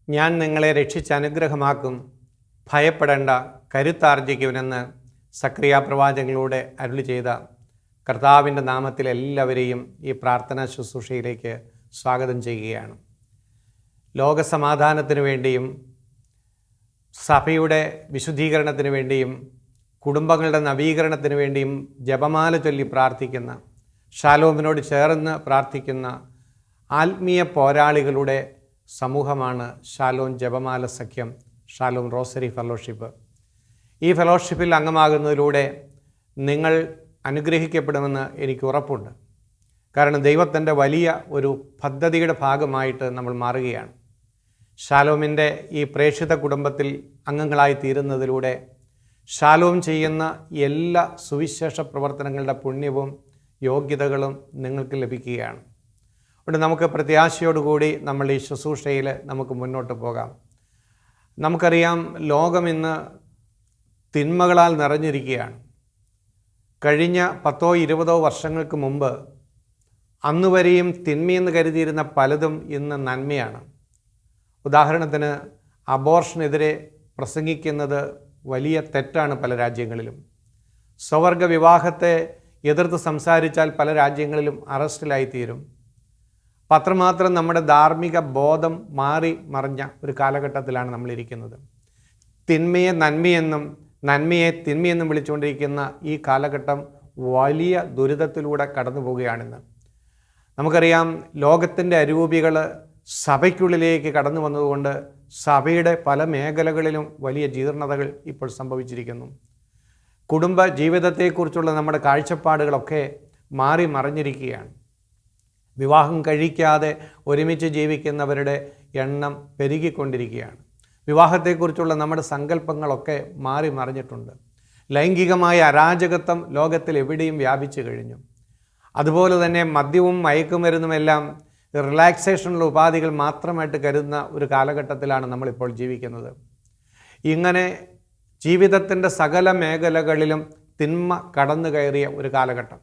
ഞാൻ നിങ്ങളെ രക്ഷിച്ച് അനുഗ്രഹമാക്കും, ഭയപ്പെടേണ്ട, കരുത്താർജിക്കുവനെന്ന് സക്രിയ പ്രവാചകനിലൂടെ അരുളി ചെയ്ത കർത്താവിൻ്റെ നാമത്തിൽ എല്ലാവരെയും ഈ പ്രാർത്ഥനാ ശുശ്രൂഷയിലേക്ക് സ്വാഗതം ചെയ്യുകയാണ്. ലോകസമാധാനത്തിനു വേണ്ടിയും സഭയുടെ വിശുദ്ധീകരണത്തിന് വേണ്ടിയും കുടുംബങ്ങളുടെ നവീകരണത്തിന് വേണ്ടിയും ജപമാല ചൊല്ലി പ്രാർത്ഥിക്കുന്ന, ഷാലോമിനോട് ചേർന്ന് പ്രാർത്ഥിക്കുന്ന ആത്മീയ പോരാളികളുടെ സമൂഹമാണ് ഷാലോം ജപമാല സഖ്യം, ഷാലോം റോസറി ഫെലോഷിപ്പ്. ഈ ഫെലോഷിപ്പിൽ അംഗമാകുന്നതിലൂടെ നിങ്ങൾ അനുഗ്രഹിക്കപ്പെടുമെന്ന് എനിക്ക് ഉറപ്പുണ്ട്. കാരണം ദൈവത്തിൻ്റെ വലിയ ഒരു പദ്ധതിയുടെ ഭാഗമായിട്ട് നമ്മൾ മാറുകയാണ്. ഷാലോമിൻ്റെ ഈ പ്രേക്ഷിത കുടുംബത്തിൽ അംഗങ്ങളായി തീരുന്നതിലൂടെ ഷാലോം ചെയ്യുന്ന എല്ലാ സുവിശേഷ പ്രവർത്തനങ്ങളുടെ പുണ്യവും യോഗ്യതകളും നിങ്ങൾക്ക് ലഭിക്കുകയാണ്. അതുകൊണ്ട് നമുക്ക് പ്രത്യാശയോടുകൂടി നമ്മൾ ഈ ശുശ്രൂഷയിൽ നമുക്ക് മുന്നോട്ട് പോകാം. നമുക്കറിയാം, ലോകം ഇന്ന് തിന്മകളാൽ നിറഞ്ഞിരിക്കുകയാണ്. കഴിഞ്ഞ 10-20 വർഷങ്ങൾക്ക് മുമ്പ് അന്നുവരെയും തിന്മയെന്ന് കരുതിയിരുന്ന പലതും ഇന്ന് നന്മയാണ്. ഉദാഹരണത്തിന്, അബോർഷനെതിരെ പ്രസംഗിക്കുന്നത് വലിയ തെറ്റാണ് പല രാജ്യങ്ങളിലും. സ്വവർഗ വിവാഹത്തെ എതിർത്ത് സംസാരിച്ചാൽ പല രാജ്യങ്ങളിലും അറസ്റ്റിലായിത്തീരും. അത്രമാത്രം നമ്മുടെ ധാർമ്മിക ബോധം മാറി മറിഞ്ഞ ഒരു കാലഘട്ടത്തിലാണ് നമ്മളിരിക്കുന്നത്. തിന്മയെ നന്മയെന്നും നന്മയെ തിന്മയെന്നും വിളിച്ചുകൊണ്ടിരിക്കുന്ന ഈ കാലഘട്ടം വലിയ ദുരിതത്തിലൂടെ കടന്നു പോവുകയാണെന്ന് നമുക്കറിയാം. ലോകത്തിൻ്റെ അരൂപികൾ സഭയ്ക്കുള്ളിലേക്ക് കടന്നു വന്നതുകൊണ്ട് സഭയുടെ പല മേഖലകളിലും വലിയ ജീർണതകൾ ഇപ്പോൾ സംഭവിച്ചിരിക്കുന്നു. കുടുംബ ജീവിതത്തെക്കുറിച്ചുള്ള നമ്മുടെ കാഴ്ചപ്പാടുകളൊക്കെ മാറി മറിഞ്ഞിരിക്കുകയാണ്. വിവാഹം കഴിക്കാതെ ഒരുമിച്ച് ജീവിക്കുന്നവരുടെ എണ്ണം പെരുകിക്കൊണ്ടിരിക്കുകയാണ്. വിവാഹത്തെക്കുറിച്ചുള്ള നമ്മുടെ സങ്കല്പങ്ങളൊക്കെ മാറി മറിഞ്ഞിട്ടുണ്ട്. ലൈംഗികമായ അരാജകത്വം ലോകത്തിൽ എവിടെയും വ്യാപിച്ചു കഴിഞ്ഞു. അതുപോലെ തന്നെ മദ്യവും മയക്കുമരുന്നുമെല്ലാം റിലാക്സേഷനുള്ള ഉപാധികൾ മാത്രമായിട്ട് കരുതുന്ന ഒരു കാലഘട്ടത്തിലാണ് നമ്മളിപ്പോൾ ജീവിക്കുന്നത്. ഇങ്ങനെ ജീവിതത്തിൻ്റെ സകല മേഖലകളിലും തിന്മ കടന്നു കയറിയ ഒരു കാലഘട്ടം.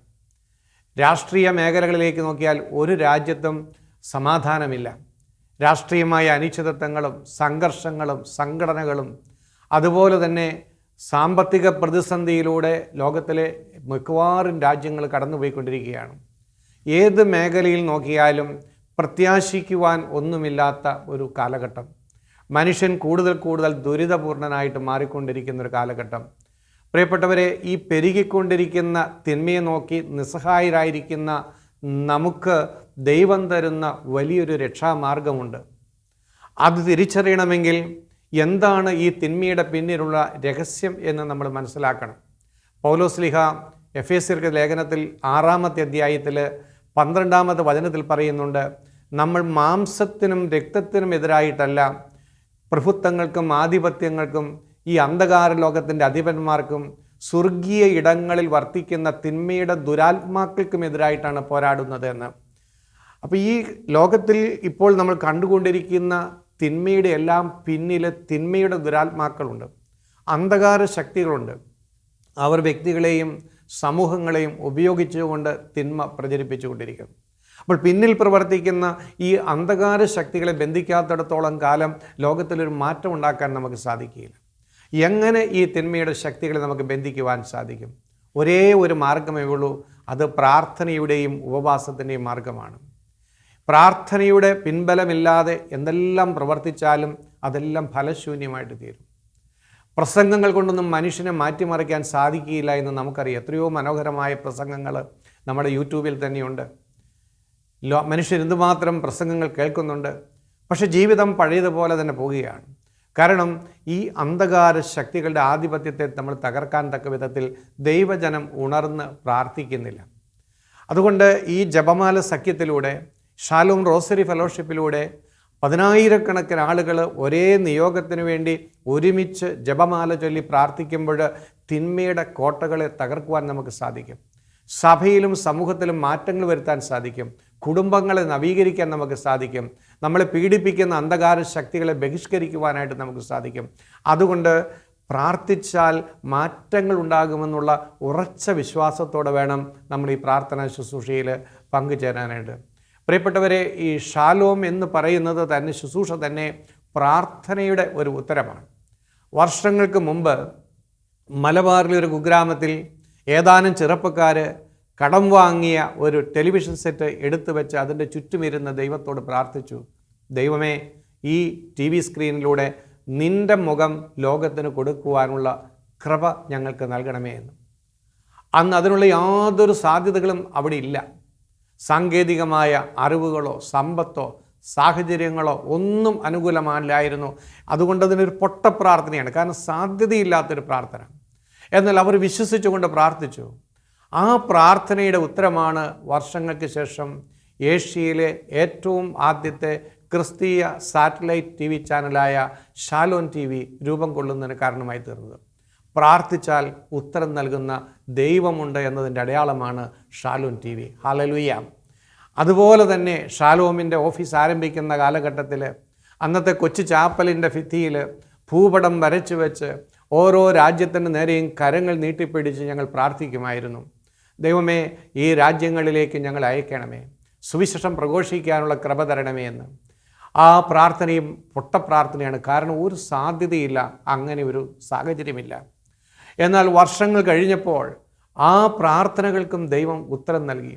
രാഷ്ട്രീയ മേഖലകളിലേക്ക് നോക്കിയാൽ ഒരു രാജ്യത്തും സമാധാനമില്ല. രാഷ്ട്രീയമായ അനിശ്ചിതത്വങ്ങളും സംഘർഷങ്ങളും സംഘടനകളും അതുപോലെ തന്നെ സാമ്പത്തിക പ്രതിസന്ധിയിലൂടെ ലോകത്തിലെ മിക്കവാറും രാജ്യങ്ങൾ കടന്നുപോയിക്കൊണ്ടിരിക്കുകയാണ്. ഏത് മേഖലയിൽ നോക്കിയാലും പ്രത്യാശിക്കുവാൻ ഒന്നുമില്ലാത്ത ഒരു കാലഘട്ടം. മനുഷ്യൻ കൂടുതൽ ദുരിതപൂർണനായിട്ട് മാറിക്കൊണ്ടിരിക്കുന്ന ഒരു കാലഘട്ടം. പ്രിയപ്പെട്ടവരെ, ഈ പെരുകിക്കൊണ്ടിരിക്കുന്ന തിന്മയെ നോക്കി നിസ്സഹായരായിരിക്കുന്ന നമുക്ക് ദൈവം തരുന്ന വലിയൊരു രക്ഷാമാർഗമുണ്ട്. അത് തിരിച്ചറിയണമെങ്കിൽ എന്താണ് ഈ തിന്മയുടെ പിന്നിലുള്ള രഹസ്യം എന്ന് നമ്മൾ മനസ്സിലാക്കണം. പൗലോസ്ലീഹ എഫേസ്യർക്ക് ലേഖനത്തിൽ 6-ാമത്തെ അധ്യായത്തിൽ 12-ാമത്തെ വചനത്തിൽ പറയുന്നുണ്ട്, നമ്മൾ മാംസത്തിനും രക്തത്തിനും എതിരായിട്ടല്ല, പ്രഭുത്വങ്ങൾക്കും ആധിപത്യങ്ങൾക്കും ഈ അന്ധകാര ലോകത്തിൻ്റെ അധിപന്മാർക്കും സ്വർഗീയ ഇടങ്ങളിൽ വർത്തിക്കുന്ന തിന്മയുടെ ദുരാത്മാക്കൾക്കും എതിരായിട്ടാണ് പോരാടുന്നത് എന്ന്. അപ്പോൾ ഈ ലോകത്തിൽ ഇപ്പോൾ നമ്മൾ കണ്ടുകൊണ്ടിരിക്കുന്ന തിന്മയുടെ എല്ലാം പിന്നിൽ തിന്മയുടെ ദുരാത്മാക്കളുണ്ട്, അന്ധകാര ശക്തികളുണ്ട്. അവർ വ്യക്തികളെയും സമൂഹങ്ങളെയും ഉപയോഗിച്ചുകൊണ്ട് തിന്മ പ്രചരിപ്പിച്ചുകൊണ്ടിരിക്കുന്നു. അപ്പോൾ പിന്നിൽ പ്രവർത്തിക്കുന്ന ഈ അന്ധകാര ശക്തികളെ ബന്ധിക്കാത്തിടത്തോളം കാലം ലോകത്തിലൊരു മാറ്റം ഉണ്ടാക്കാൻ നമുക്ക് സാധിക്കുകയില്ല. എങ്ങനെ ഈ തിന്മയുടെ ശക്തികളെ നമുക്ക് ബന്ധിക്കുവാൻ സാധിക്കും? ഒരേ ഒരു മാർഗമേ ഉള്ളൂ, അത് പ്രാർത്ഥനയുടെയും ഉപവാസത്തിൻ്റെയും മാർഗമാണ്. പ്രാർത്ഥനയുടെ പിൻബലമില്ലാതെ എന്തെല്ലാം പ്രവർത്തിച്ചാലും അതെല്ലാം ഫലശൂന്യമായിട്ട് തീരും. പ്രസംഗങ്ങൾ കൊണ്ടൊന്നും മനുഷ്യനെ മാറ്റിമറിക്കാൻ സാധിക്കുകയില്ല എന്ന് നമുക്കറിയാം. എത്രയോ മനോഹരമായ പ്രസംഗങ്ങൾ നമ്മുടെ യൂട്യൂബിൽ തന്നെയുണ്ട്. മനുഷ്യൻ എന്തുമാത്രം പ്രസംഗങ്ങൾ കേൾക്കുന്നുണ്ട്, പക്ഷെ ജീവിതം പഴയതുപോലെ തന്നെ പോവുകയാണ്. കാരണം ഈ അന്ധകാര ശക്തികളുടെ ആധിപത്യത്തെ നമ്മൾ തകർക്കാൻ തക്ക വിധത്തിൽ ദൈവജനം ഉണർന്ന് പ്രാർത്ഥിക്കുന്നില്ല. അതുകൊണ്ട് ഈ ജപമാല സഖ്യത്തിലൂടെ, ഷാലോം റോസറി ഫെലോഷിപ്പിലൂടെ 10,000-കണക്കിന് ആളുകൾ ഒരേ നിയോഗത്തിന് വേണ്ടി ഒരുമിച്ച് ജപമാല ചൊല്ലി പ്രാർത്ഥിക്കുമ്പോൾ തിന്മയുടെ കോട്ടകളെ തകർക്കുവാൻ നമുക്ക് സാധിക്കും. സഭയിലും സമൂഹത്തിലും മാറ്റങ്ങൾ വരുത്താൻ സാധിക്കും. കുടുംബങ്ങളെ നവീകരിക്കാൻ നമുക്ക് സാധിക്കും. നമ്മളെ പീഡിപ്പിക്കുന്ന അന്ധകാര ശക്തികളെ ബഹിഷ്കരിക്കുവാനായിട്ട് നമുക്ക് സാധിക്കും. അതുകൊണ്ട് പ്രാർത്ഥിച്ചാൽ മാറ്റങ്ങൾ ഉണ്ടാകുമെന്നുള്ള ഉറച്ച വിശ്വാസത്തോടെ വേണം നമ്മൾ ഈ പ്രാർത്ഥനാ ശുശ്രൂഷയിൽ പങ്കുചേരാനായിട്ട്. പ്രിയപ്പെട്ടവരെ, ഈ ഷാലോം എന്ന് പറയുന്നത് തന്നെ ശുശ്രൂഷ തന്നെ പ്രാർത്ഥനയുടെ ഒരു ഉത്തരമാണ്. വർഷങ്ങൾക്ക് മുമ്പ് മലബാറിലെ ഒരു കുഗ്രാമത്തിൽ ഏതാനും ചെറുപ്പക്കാർ കടം വാങ്ങിയ ഒരു ടെലിവിഷൻ സെറ്റ് എടുത്തു വെച്ച് അതിൻ്റെ ചുറ്റുമിരുന്ന് ദൈവത്തോട് പ്രാർത്ഥിച്ചു, ദൈവമേ, ഈ TV സ്ക്രീനിലൂടെ നിൻ്റെ മുഖം ലോകത്തിന് കൊടുക്കുവാനുള്ള കൃപ ഞങ്ങൾക്ക് നൽകണമേ എന്ന്. അന്ന് അതിനുള്ള യാതൊരു സാധ്യതകളും അവിടെ ഇല്ല. സാങ്കേതികമായ അറിവുകളോ സമ്പത്തോ സാഹചര്യങ്ങളോ ഒന്നും അനുകൂലമല്ലായിരുന്നു. അതുകൊണ്ട് അതിനൊരു പൊട്ടപ്രാർത്ഥനയാണ്, കാരണം സാധ്യതയില്ലാത്തൊരു പ്രാർത്ഥന. എന്നാൽ അവർ വിശ്വസിച്ചുകൊണ്ട് പ്രാർത്ഥിച്ചു. ആ പ്രാർത്ഥനയുടെ ഉത്തരമാണ് വർഷങ്ങൾക്ക് ശേഷം ഏഷ്യയിലെ ഏറ്റവും ആദ്യത്തെ ക്രിസ്തീയ സാറ്റലൈറ്റ് TV ചാനലായ ഷാലോം TV രൂപം കൊള്ളുന്നതിന് കാരണമായി തീർന്നത്. പ്രാർത്ഥിച്ചാൽ ഉത്തരം നൽകുന്ന ദൈവമുണ്ട് എന്നതിൻ്റെ അടയാളമാണ് ഷാലോം TV. ഹല്ലേലൂയ. അതുപോലെ തന്നെ ഷാലോമിൻ്റെ ഓഫീസ് ആരംഭിക്കുന്ന കാലഘട്ടത്തിൽ അന്നത്തെ കൊച്ചു ചാപ്പലിൻ്റെ ഭിത്തിയിൽ ഭൂപടം വരച്ചു വെച്ച് ഓരോ രാജ്യത്തിൻ്റെ നേരെയും കരങ്ങൾ നീട്ടിപ്പിടിച്ച് ഞങ്ങൾ പ്രാർത്ഥിക്കുമായിരുന്നു. ദൈവമേ, ഈ രാജ്യങ്ങളിലേക്ക് ഞങ്ങൾ അയക്കണമേ, സുവിശേഷം പ്രഘോഷിക്കാനുള്ള കൃപ തരണമേ എന്ന്. ആ പ്രാർത്ഥനയും പൊട്ടപ്രാർത്ഥനയാണ്, കാരണം ഒരു സാധ്യതയില്ല, അങ്ങനെ ഒരു സാഹചര്യമില്ല. എന്നാൽ വർഷങ്ങൾ കഴിഞ്ഞപ്പോൾ ആ പ്രാർത്ഥനകൾക്കും ദൈവം ഉത്തരം നൽകി.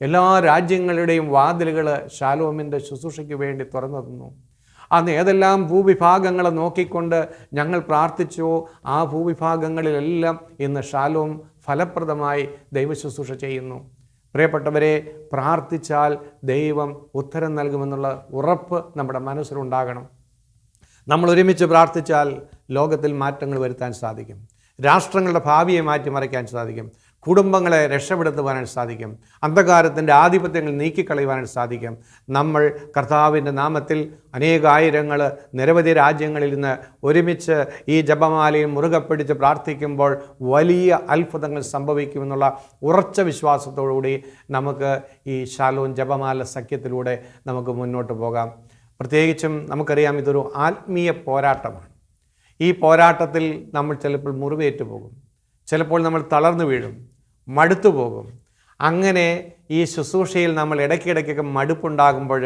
എല്ലാ രാജ്യങ്ങളുടെയും വാതിലുകൾ ഷാലോമിൻ്റെ ശുശ്രൂഷയ്ക്ക് വേണ്ടി തുറന്നു തന്നു. അന്ന് ഏതെല്ലാം ഭൂവിഭാഗങ്ങളെ നോക്കിക്കൊണ്ട് ഞങ്ങൾ പ്രാർത്ഥിച്ചുവോ ആ ഭൂവിഭാഗങ്ങളിലെല്ലാം ഇന്ന് ഷാലോം ഫലപ്രദമായി ദൈവശുശ്രൂഷ ചെയ്യുന്നു. പ്രിയപ്പെട്ടവരെ, പ്രാർത്ഥിച്ചാൽ ദൈവം ഉത്തരം നൽകുമെന്നുള്ള ഉറപ്പ് നമ്മുടെ മനസ്സിലുണ്ടാകണം. നമ്മൾ ഒരുമിച്ച് പ്രാർത്ഥിച്ചാൽ ലോകത്തിൽ മാറ്റങ്ങൾ വരുത്താൻ സാധിക്കും. രാഷ്ട്രങ്ങളുടെ ഭാവിയെ മാറ്റിമറിക്കാൻ സാധിക്കും. കുടുംബങ്ങളെ രക്ഷപ്പെടുത്തുവാനായിട്ട് സാധിക്കും. അന്ധകാരത്തിൻ്റെ ആധിപത്യങ്ങൾ നീക്കിക്കളയുവാനായിട്ട് സാധിക്കും. നമ്മൾ കർത്താവിൻ്റെ നാമത്തിൽ അനേകായിരങ്ങൾ നിരവധി രാജ്യങ്ങളിൽ നിന്ന് ഒരുമിച്ച് ഈ ജപമാലയും മുറുകെ പിടിച്ച് പ്രാർത്ഥിക്കുമ്പോൾ വലിയ അത്ഭുതങ്ങൾ സംഭവിക്കുമെന്നുള്ള ഉറച്ച വിശ്വാസത്തോടുകൂടി നമുക്ക് ഈ ഷാലോം ജപമാല സഖ്യത്തിലൂടെ നമുക്ക് മുന്നോട്ട് പോകാം. പ്രത്യേകിച്ചും നമുക്കറിയാം, ഇതൊരു ആത്മീയ പോരാട്ടമാണ്. ഈ പോരാട്ടത്തിൽ നമ്മൾ ചിലപ്പോൾ മുറിവേറ്റു പോകും, ചിലപ്പോൾ നമ്മൾ തളർന്നു വീഴും, മടുത്തു പോകും. അങ്ങനെ ഈ ശുശ്രൂഷയിൽ നമ്മൾ ഇടയ്ക്കിടയ്ക്കൊക്കെ മടുപ്പുണ്ടാകുമ്പോൾ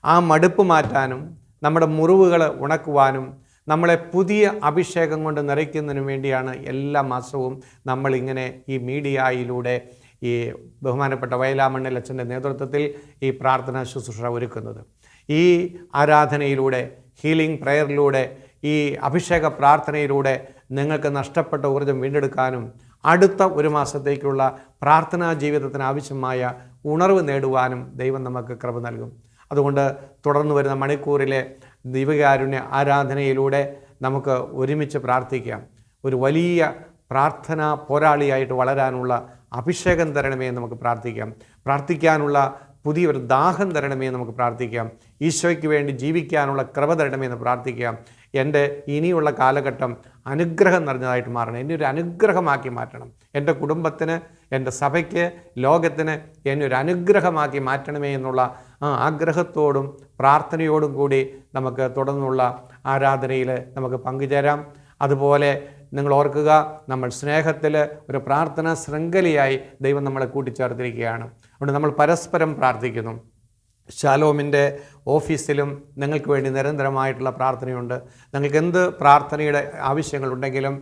ആ മടുപ്പ് മാറ്റാനും നമ്മുടെ മുറിവുകൾ ഉണക്കുവാനും നമ്മളെ പുതിയ അഭിഷേകം കൊണ്ട് നിറയ്ക്കുന്നതിനും വേണ്ടിയാണ് എല്ലാ മാസവും നമ്മളിങ്ങനെ ഈ മീഡിയയിലൂടെ ഈ ബഹുമാനപ്പെട്ട വയലാമണ്ണിൽ അച്ഛൻ്റെ നേതൃത്വത്തിൽ ഈ പ്രാർത്ഥനാ ശുശ്രൂഷ ഒരുക്കുന്നത്. ഈ ആരാധനയിലൂടെ, ഹീലിംഗ് പ്രയറിലൂടെ, ഈ അഭിഷേക പ്രാർത്ഥനയിലൂടെ നിങ്ങൾക്ക് നഷ്ടപ്പെട്ട ഊർജ്ജം വീണ്ടെടുക്കാനും അടുത്ത ഒരു മാസത്തേക്കുള്ള പ്രാർത്ഥനാ ജീവിതത്തിന് ആവശ്യമായ ഉണർവ് നേടുവാനും ദൈവം നമുക്ക് കൃപ നൽകും. അതുകൊണ്ട് തുടർന്ന് വരുന്ന മണിക്കൂറിലെ ദിവ്യകാരുണ്യ ആരാധനയിലൂടെ നമുക്ക് ഒരുമിച്ച് പ്രാർത്ഥിക്കാം. ഒരു വലിയ പ്രാർത്ഥനാ പോരാളിയായിട്ട് വളരാനുള്ള അഭിഷേകം തരണമേ എന്ന് നമുക്ക് പ്രാർത്ഥിക്കാം. പ്രാർത്ഥിക്കാനുള്ള പുതിയൊരു ദാഹം തരണമേ എന്ന് നമുക്ക് പ്രാർത്ഥിക്കാം. ഈശോയ്ക്ക് വേണ്ടി ജീവിക്കാനുള്ള കൃപ തരണമേ എന്ന് പ്രാർത്ഥിക്കാം. എൻ്റെ ഇനിയുള്ള കാലഘട്ടം അനുഗ്രഹം നിറഞ്ഞതായിട്ട് മാറണം. എന്നെ ഒരു അനുഗ്രഹമാക്കി മാറ്റണം. എൻ്റെ കുടുംബത്തിന്, എൻ്റെ സഭയ്ക്ക്, ലോകത്തിന് എന്നെ ഒരു അനുഗ്രഹമാക്കി മാറ്റണമേ എന്നുള്ള ആഗ്രഹത്തോടും പ്രാർത്ഥനയോടും കൂടി നമുക്ക് തുടർന്നുള്ള ആരാധനയിൽ നമുക്ക് പങ്കുചേരാം. അതുപോലെ നിങ്ങൾ ഓർക്കുക, നമ്മൾ സ്നേഹത്തിൽ ഒരു പ്രാർത്ഥനാ ശൃംഖലയായി ദൈവം നമ്മളെ കൂട്ടിച്ചേർത്തിരിക്കുകയാണ്. അതുകൊണ്ട് നമ്മൾ പരസ്പരം പ്രാർത്ഥിക്കുന്നു. ഷാലോമിൻ്റെ ഓഫീസിലും നിങ്ങൾക്ക് വേണ്ടി നിരന്തരമായിട്ടുള്ള പ്രാർത്ഥനയുണ്ട്. നിങ്ങൾക്ക് എന്ത് പ്രാർത്ഥനയുടെ ആവശ്യങ്ങളുണ്ടെങ്കിലും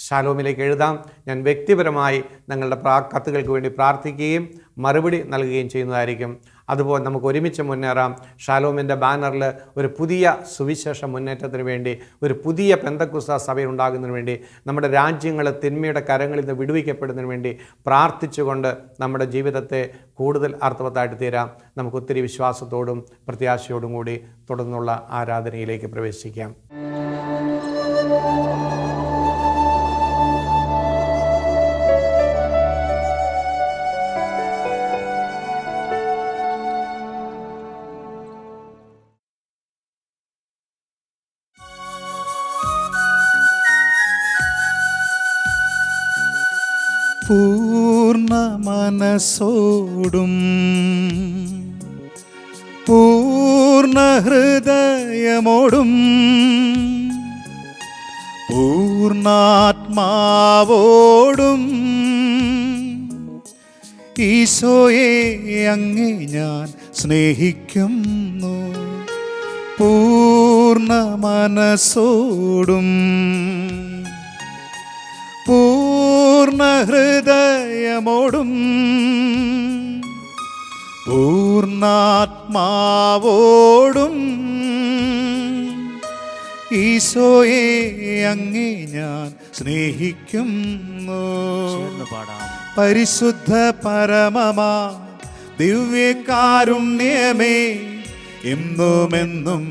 ഷാലോമിലേക്ക് എഴുതാം. ഞാൻ വ്യക്തിപരമായി നിങ്ങളുടെ കത്തുകൾക്ക് വേണ്ടി പ്രാർത്ഥിക്കുകയും മറുപടി നൽകുകയും ചെയ്യുന്നതായിരിക്കും. അതുപോലെ നമുക്ക് ഒരുമിച്ച് മുന്നേറാം. ഷാലോമിൻ്റെ ബാനറിൽ ഒരു പുതിയ സുവിശേഷ മുന്നേറ്റത്തിന് വേണ്ടി, ഒരു പുതിയ പെന്തക്കോസ്ത സഭയുണ്ടാകുന്നതിന് വേണ്ടി, നമ്മുടെ രാജ്യങ്ങൾ തിന്മയുടെ കരങ്ങളിൽ നിന്ന് വിടുവിക്കപ്പെടുന്നതിന് വേണ്ടി പ്രാർത്ഥിച്ചുകൊണ്ട് നമ്മുടെ ജീവിതത്തെ കൂടുതൽ അർത്ഥവത്തായിട്ട് തീരാം. നമുക്ക് ഒത്തിരി വിശ്വാസത്തോടും പ്രത്യാശയോടും കൂടി തുടർന്നുള്ള ആരാധനയിലേക്ക് പ്രവേശിക്കാം. പൂർണ്ണ മനസ്സോടും പൂർണ്ണ ഹൃദയമോടും പൂർണ്ണാത്മാവോടും ഈശോയെ, അങ്ങേ ഞാൻ സ്നേഹിക്കുന്നു. പൂർണ്ണ പൂർണ്ണ മനസ്സോടും പൂർണ്ണ ഹൃദയമോടും പൂർണ്ണാത്മാവോടും ഈശോയെ അങ്ങേ ഞാൻ സ്നേഹിക്കുന്നു. പരിശുദ്ധ പരമമാ ദിവ്യകാരുണ്യമേ, എന്നുമെന്നും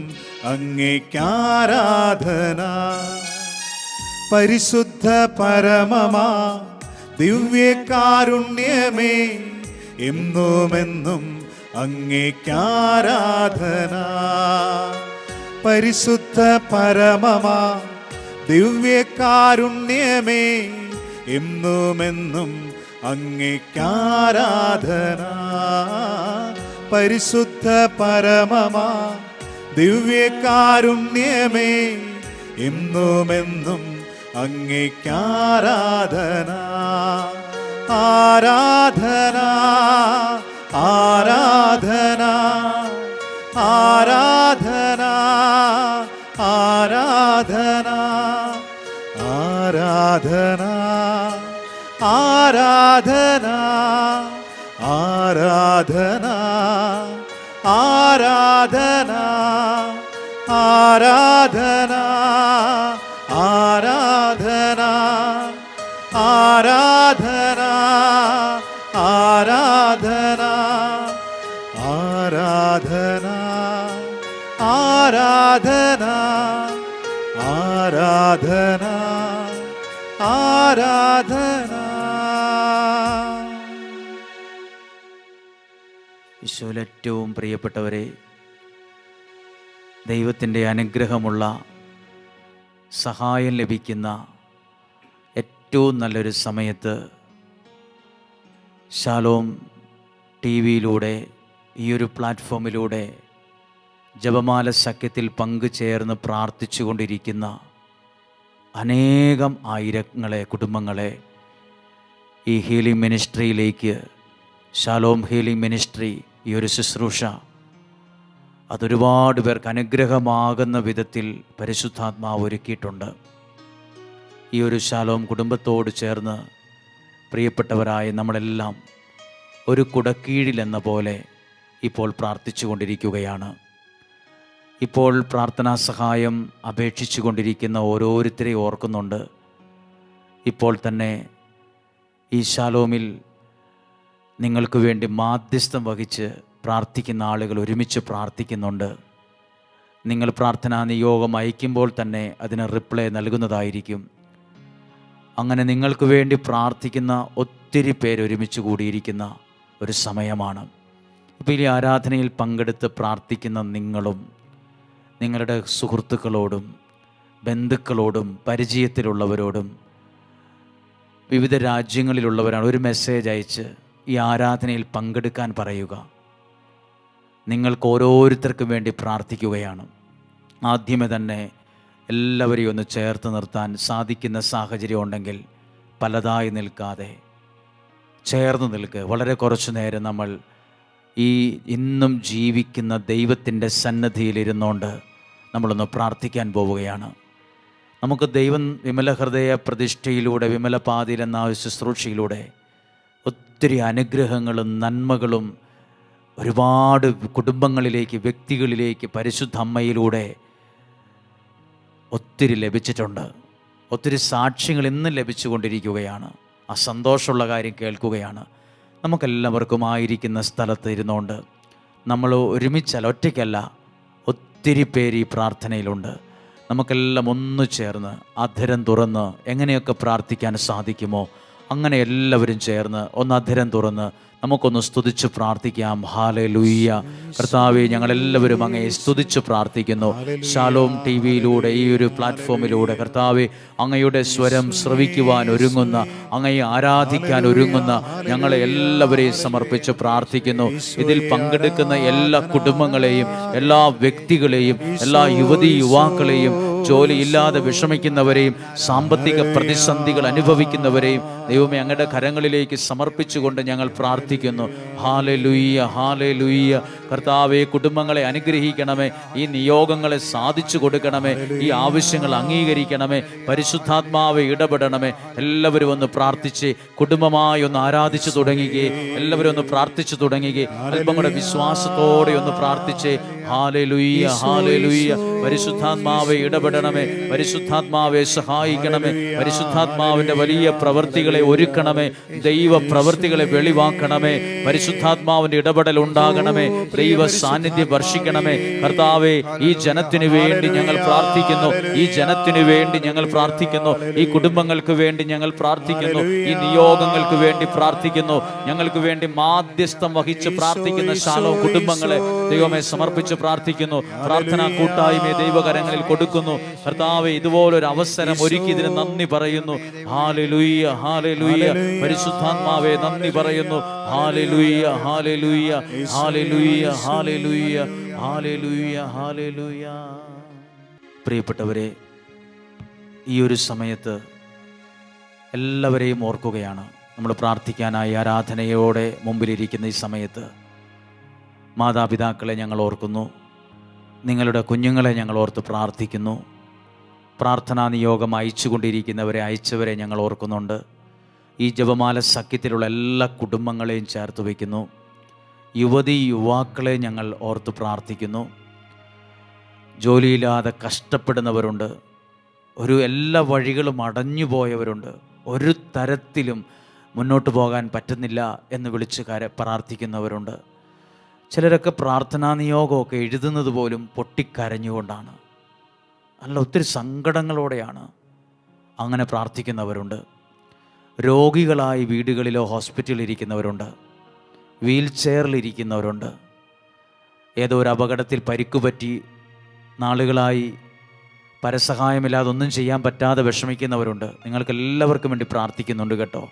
അങ്ങേക്കാരാധന. പരിശുദ്ധ പരമമാ ദിവ്യകാരുണ്യമേ, എന്നുമെന്നും അങ്ങേക്കാരാധന. പരിശുദ്ധ പരമമാ ദിവ്യകാരുണ്യമേ, എന്നുമെന്നും അങ്ങേക്കാരാധന. പരിശുദ്ധ പരമമാ ദിവ്യകാരുണ്യമേ, എന്നുമെന്നും അങ്ങേക്കാരാധന. ആരാധന ആരാധന ആരാധന ആരാധന ആരാധന ആരാധന ആരാധന ആരാധന ആരാധന ആരാധന ആരാധന ആരാധന ആരാധന ആരാധന ആരാധന ആരാധന. ഈശോയിൽ ഏറ്റവും പ്രിയപ്പെട്ടവരെ, ദൈവത്തിൻ്റെ അനുഗ്രഹമുള്ള സഹായം ലഭിക്കുന്ന ഏറ്റവും നല്ലൊരു സമയത്ത് ശാലോം ടി വിയിലൂടെ, ഈ ഒരു പ്ലാറ്റ്ഫോമിലൂടെ ജപമാല സഖ്യത്തിൽ പങ്കുചേർന്ന് പ്രാർത്ഥിച്ചു കൊണ്ടിരിക്കുന്ന അനേകം ആയിരങ്ങളെ കുടുംബങ്ങളെ ഈ ഹീലിംഗ് മിനിസ്ട്രിയിലേക്ക്, ശാലോം ഹീലിംഗ് മിനിസ്ട്രി, ഈ ഒരു ശുശ്രൂഷ അതൊരുപാട് പേർക്ക് അനുഗ്രഹമാകുന്ന വിധത്തിൽ പരിശുദ്ധാത്മാവ് ഒരുക്കിയിട്ടുണ്ട്. ഈ ഒരു ശാലോം കുടുംബത്തോട് ചേർന്ന് പ്രിയപ്പെട്ടവരായ നമ്മളെല്ലാം ഒരു കുടക്കീഴിലെന്ന പോലെ ഇപ്പോൾ പ്രാർത്ഥിച്ചു കൊണ്ടിരിക്കുകയാണ്. ഇപ്പോൾ പ്രാർത്ഥനാ സഹായം അപേക്ഷിച്ചു കൊണ്ടിരിക്കുന്ന ഓരോരുത്തരെയും ഓർക്കുന്നുണ്ട്. ഇപ്പോൾ തന്നെ ഈ ശാലോമിൽ നിങ്ങൾക്ക് വേണ്ടി മാധ്യസ്ഥം വഹിച്ച് പ്രാർത്ഥിക്കുന്ന ആളുകൾ ഒരുമിച്ച് പ്രാർത്ഥിക്കുന്നുണ്ട്. നിങ്ങൾ പ്രാർത്ഥനാ നിയോഗം അയക്കുമ്പോൾ തന്നെ അതിന് റിപ്ലൈ നൽകുന്നതായിരിക്കും. അങ്ങനെ നിങ്ങൾക്ക് വേണ്ടി പ്രാർത്ഥിക്കുന്ന ഒത്തിരി പേര് ഒരുമിച്ച് കൂടിയിരിക്കുന്ന ഒരു സമയമാണ്. ഇപ്പോൾ ഈ ആരാധനയിൽ പങ്കെടുത്ത് പ്രാർത്ഥിക്കുന്ന നിങ്ങളും നിങ്ങളുടെ സുഹൃത്തുക്കളോടും ബന്ധുക്കളോടും പരിചയത്തിലുള്ളവരോടും വിവിധ രാജ്യങ്ങളിലുള്ളവരാണ് ഒരു മെസ്സേജ് അയച്ച് ഈ ആരാധനയിൽ പങ്കെടുക്കാൻ പറയുക. നിങ്ങൾക്ക് ഓരോരുത്തർക്കും വേണ്ടി പ്രാർത്ഥിക്കുകയാണ്. ആദ്യമേ തന്നെ എല്ലാവരെയും ഒന്ന് ചേർത്ത് നിർത്താൻ സാധിക്കുന്ന സാഹചര്യം ഉണ്ടെങ്കിൽ പലതായി നിൽക്കാതെ ചേർന്ന് നിൽക്കുക. വളരെ കുറച്ചു നേരം നമ്മൾ ഈ ഇന്നും ജീവിക്കുന്ന ദൈവത്തിൻ്റെ സന്നദ്ധിയിലിരുന്നുകൊണ്ട് നമ്മളൊന്ന് പ്രാർത്ഥിക്കാൻ പോവുകയാണ്. നമുക്ക് ദൈവം വിമല ഹൃദയ പ്രതിഷ്ഠയിലൂടെ, വിമല പാതിയിൽ എന്ന ശുശ്രൂഷയിലൂടെ ഒത്തിരി അനുഗ്രഹങ്ങളും നന്മകളും ഒരുപാട് കുടുംബങ്ങളിലേക്ക്, വ്യക്തികളിലേക്ക് പരിശുദ്ധ അമ്മയിലൂടെ ഒത്തിരി ലഭിച്ചിട്ടുണ്ട്. ഒത്തിരി സാക്ഷ്യങ്ങൾ ഇന്നും ലഭിച്ചുകൊണ്ടിരിക്കുകയാണ്. ആ സന്തോഷമുള്ള കാര്യം കേൾക്കുകയാണ്. നമുക്കെല്ലാവർക്കും ആയിരിക്കുന്ന സ്ഥലത്ത് ഇരുന്നുകൊണ്ട് നമ്മൾ ഒരുമിച്ചല്ല, ഒറ്റയ്ക്കല്ല, ഒത്തിരി പേര് ഈ പ്രാർത്ഥനയിലുണ്ട്. നമുക്കെല്ലാം ഒന്ന് ചേർന്ന് അധരം തുറന്ന് എങ്ങനെയൊക്കെ പ്രാർത്ഥിക്കാൻ സാധിക്കുമോ അങ്ങനെ എല്ലാവരും ചേർന്ന് ഒന്ന് അധരം തുറന്ന് നമുക്കൊന്ന് സ്തുതിച്ച് പ്രാർത്ഥിക്കാം. ഹല്ലേലൂയ. കർത്താവേ, ഞങ്ങളെല്ലാവരും അങ്ങയെ സ്തുതിച്ച് പ്രാർത്ഥിക്കുന്നു. ശാലോം ടി വിയിലൂടെ, ഈ ഒരു പ്ലാറ്റ്ഫോമിലൂടെ കർത്താവേ, അങ്ങയുടെ സ്വരം ശ്രവിക്കുവാൻ ഒരുങ്ങുന്ന, അങ്ങയെ ആരാധിക്കാൻ ഒരുങ്ങുന്ന ഞങ്ങളെ എല്ലാവരെയും സമർപ്പിച്ച് പ്രാർത്ഥിക്കുന്നു. ഇതിൽ പങ്കെടുക്കുന്ന എല്ലാ കുടുംബങ്ങളെയും, എല്ലാ വ്യക്തികളെയും, എല്ലാ യുവതീ യുവാക്കളെയും ജോലിയില്ലാതെ വിഷമിക്കുന്നവരെയും സാമ്പത്തിക പ്രതിസന്ധികൾ അനുഭവിക്കുന്നവരെയും ദൈവമേ അങ്ങയുടെ കരങ്ങളിലേക്ക് സമർപ്പിച്ചുകൊണ്ട് ഞങ്ങൾ പ്രാർത്ഥിക്കുന്നു. Hallelujah, hallelujah. കർത്താവേ, കുടുംബങ്ങളെ അനുഗ്രഹിക്കണമേ, ഈ നിയോഗങ്ങളെ സാധിച്ചു കൊടുക്കണമേ, ഈ ആവശ്യങ്ങൾ അംഗീകരിക്കണമേ, പരിശുദ്ധാത്മാവെ ഇടപെടണമേ. എല്ലാവരും ഒന്ന് പ്രാർത്ഥിച്ച് കുടുംബമായി ഒന്ന് ആരാധിച്ചു തുടങ്ങുകയെ, എല്ലാവരും ഒന്ന് പ്രാർത്ഥിച്ചു തുടങ്ങുകയെ, അല്പം കൂടെ വിശ്വാസത്തോടെ ഒന്ന് പ്രാർത്ഥിച്ച്. ഹല്ലേലൂയ, ഹല്ലേലൂയ. പരിശുദ്ധാത്മാവെ ഇടപെടണമേ, പരിശുദ്ധാത്മാവെ സഹായിക്കണമേ, പരിശുദ്ധാത്മാവിന്റെ വലിയ പ്രവൃത്തികളെ ഒരുക്കണമേ, ദൈവ പ്രവൃത്തികളെ വെളിവാക്കണമേ, പരിശുദ്ധാത്മാവിന്റെ ഇടപെടൽ ഉണ്ടാകണമേ, ദൈവ സാന്നിധ്യം വർഷിക്കണമേ. കർത്താവേ, ഈ ജനത്തിനു വേണ്ടി ഞങ്ങൾ പ്രാർത്ഥിക്കുന്നു, ഈ ജനത്തിനു വേണ്ടി ഞങ്ങൾ പ്രാർത്ഥിക്കുന്നു, ഈ കുടുംബങ്ങൾക്ക് വേണ്ടി ഞങ്ങൾ പ്രാർത്ഥിക്കുന്നു, ഈ നിയോഗങ്ങൾക്ക് വേണ്ടി പ്രാർത്ഥിക്കുന്നു. ഞങ്ങൾക്ക് വേണ്ടി മാധ്യസ്ഥം വഹിച്ച് പ്രാർത്ഥിക്കുന്ന ശാലോം കുടുംബങ്ങളെ ദൈവമേ സമർപ്പിച്ച് പ്രാർത്ഥിക്കുന്നു. പ്രാർത്ഥനാ കൂട്ടായ്മയെ ദൈവകരങ്ങളിൽ കൊടുക്കുന്നു. കർത്താവേ, ഇതുപോലൊരു അവസരം ഒരുക്കിയതിന് നന്ദി പറയുന്നു. Hallelujah, hallelujah. പരിശുദ്ധാത്മാവേ നന്ദി പറയുന്നു. ഹല്ലേലൂയ, ഹല്ലേലൂയ, ഹല്ലേലൂയ, ഹല്ലേലൂയ, ഹല്ലേലൂയ, ഹല്ലേലൂയ. പ്രിയപ്പെട്ടവരെ, ഈ ഒരു സമയത്ത് എല്ലാവരെയും ഓർക്കുകയാണ്. നമ്മൾ പ്രാർത്ഥിക്കാനായി ആരാധനയോടെ മുമ്പിലിരിക്കുന്ന ഈ സമയത്ത് മാതാപിതാക്കളെ ഞങ്ങൾ ഓർക്കുന്നു, നിങ്ങളുടെ കുഞ്ഞുങ്ങളെ ഞങ്ങൾ ഓർത്ത് പ്രാർത്ഥിക്കുന്നു. പ്രാർത്ഥനാ നിയോഗം അയച്ചുകൊണ്ടിരിക്കുന്നവരെ, അയച്ചവരെ ഞങ്ങൾ ഓർക്കുന്നുണ്ട്. ഈ ജപമാല സഖ്യത്തിലുള്ള എല്ലാ കുടുംബങ്ങളെയും ചേർത്ത് വയ്ക്കുന്നു. യുവതി യുവാക്കളെ ഞങ്ങൾ ഓർത്ത് പ്രാർത്ഥിക്കുന്നു. ജോലിയില്ലാതെ കഷ്ടപ്പെടുന്നവരുണ്ട്, എല്ലാ വഴികളും അടഞ്ഞു പോയവരുണ്ട്, ഒരു തരത്തിലും മുന്നോട്ട് പോകാൻ പറ്റുന്നില്ല എന്ന് വിളിച്ച് പ്രാർത്ഥിക്കുന്നവരുണ്ട്. ചിലരൊക്കെ പ്രാർത്ഥനാ നിയോഗമൊക്കെ എഴുതുന്നത് പോലും പൊട്ടിക്കരഞ്ഞുകൊണ്ടാണ്, ഒത്തിരി സങ്കടങ്ങളോടെയാണ് അങ്ങനെ പ്രാർത്ഥിക്കുന്നവരുണ്ട്. രോഗികളായി വീടുകളിലോ ഹോസ്പിറ്റലിൽ ഇരിക്കുന്നവരുണ്ട്, വീൽ ചെയറിലിരിക്കുന്നവരുണ്ട്, ഏതോ ഒരു അപകടത്തിൽ പരിക്കുപറ്റി നാളുകളായി പരസഹായമില്ലാതെ ഒന്നും ചെയ്യാൻ പറ്റാതെ വിഷമിക്കുന്നവരുണ്ട്. നിങ്ങൾക്ക് എല്ലാവർക്കും വേണ്ടി പ്രാർത്ഥിക്കുന്നുണ്ട് കേട്ടോ.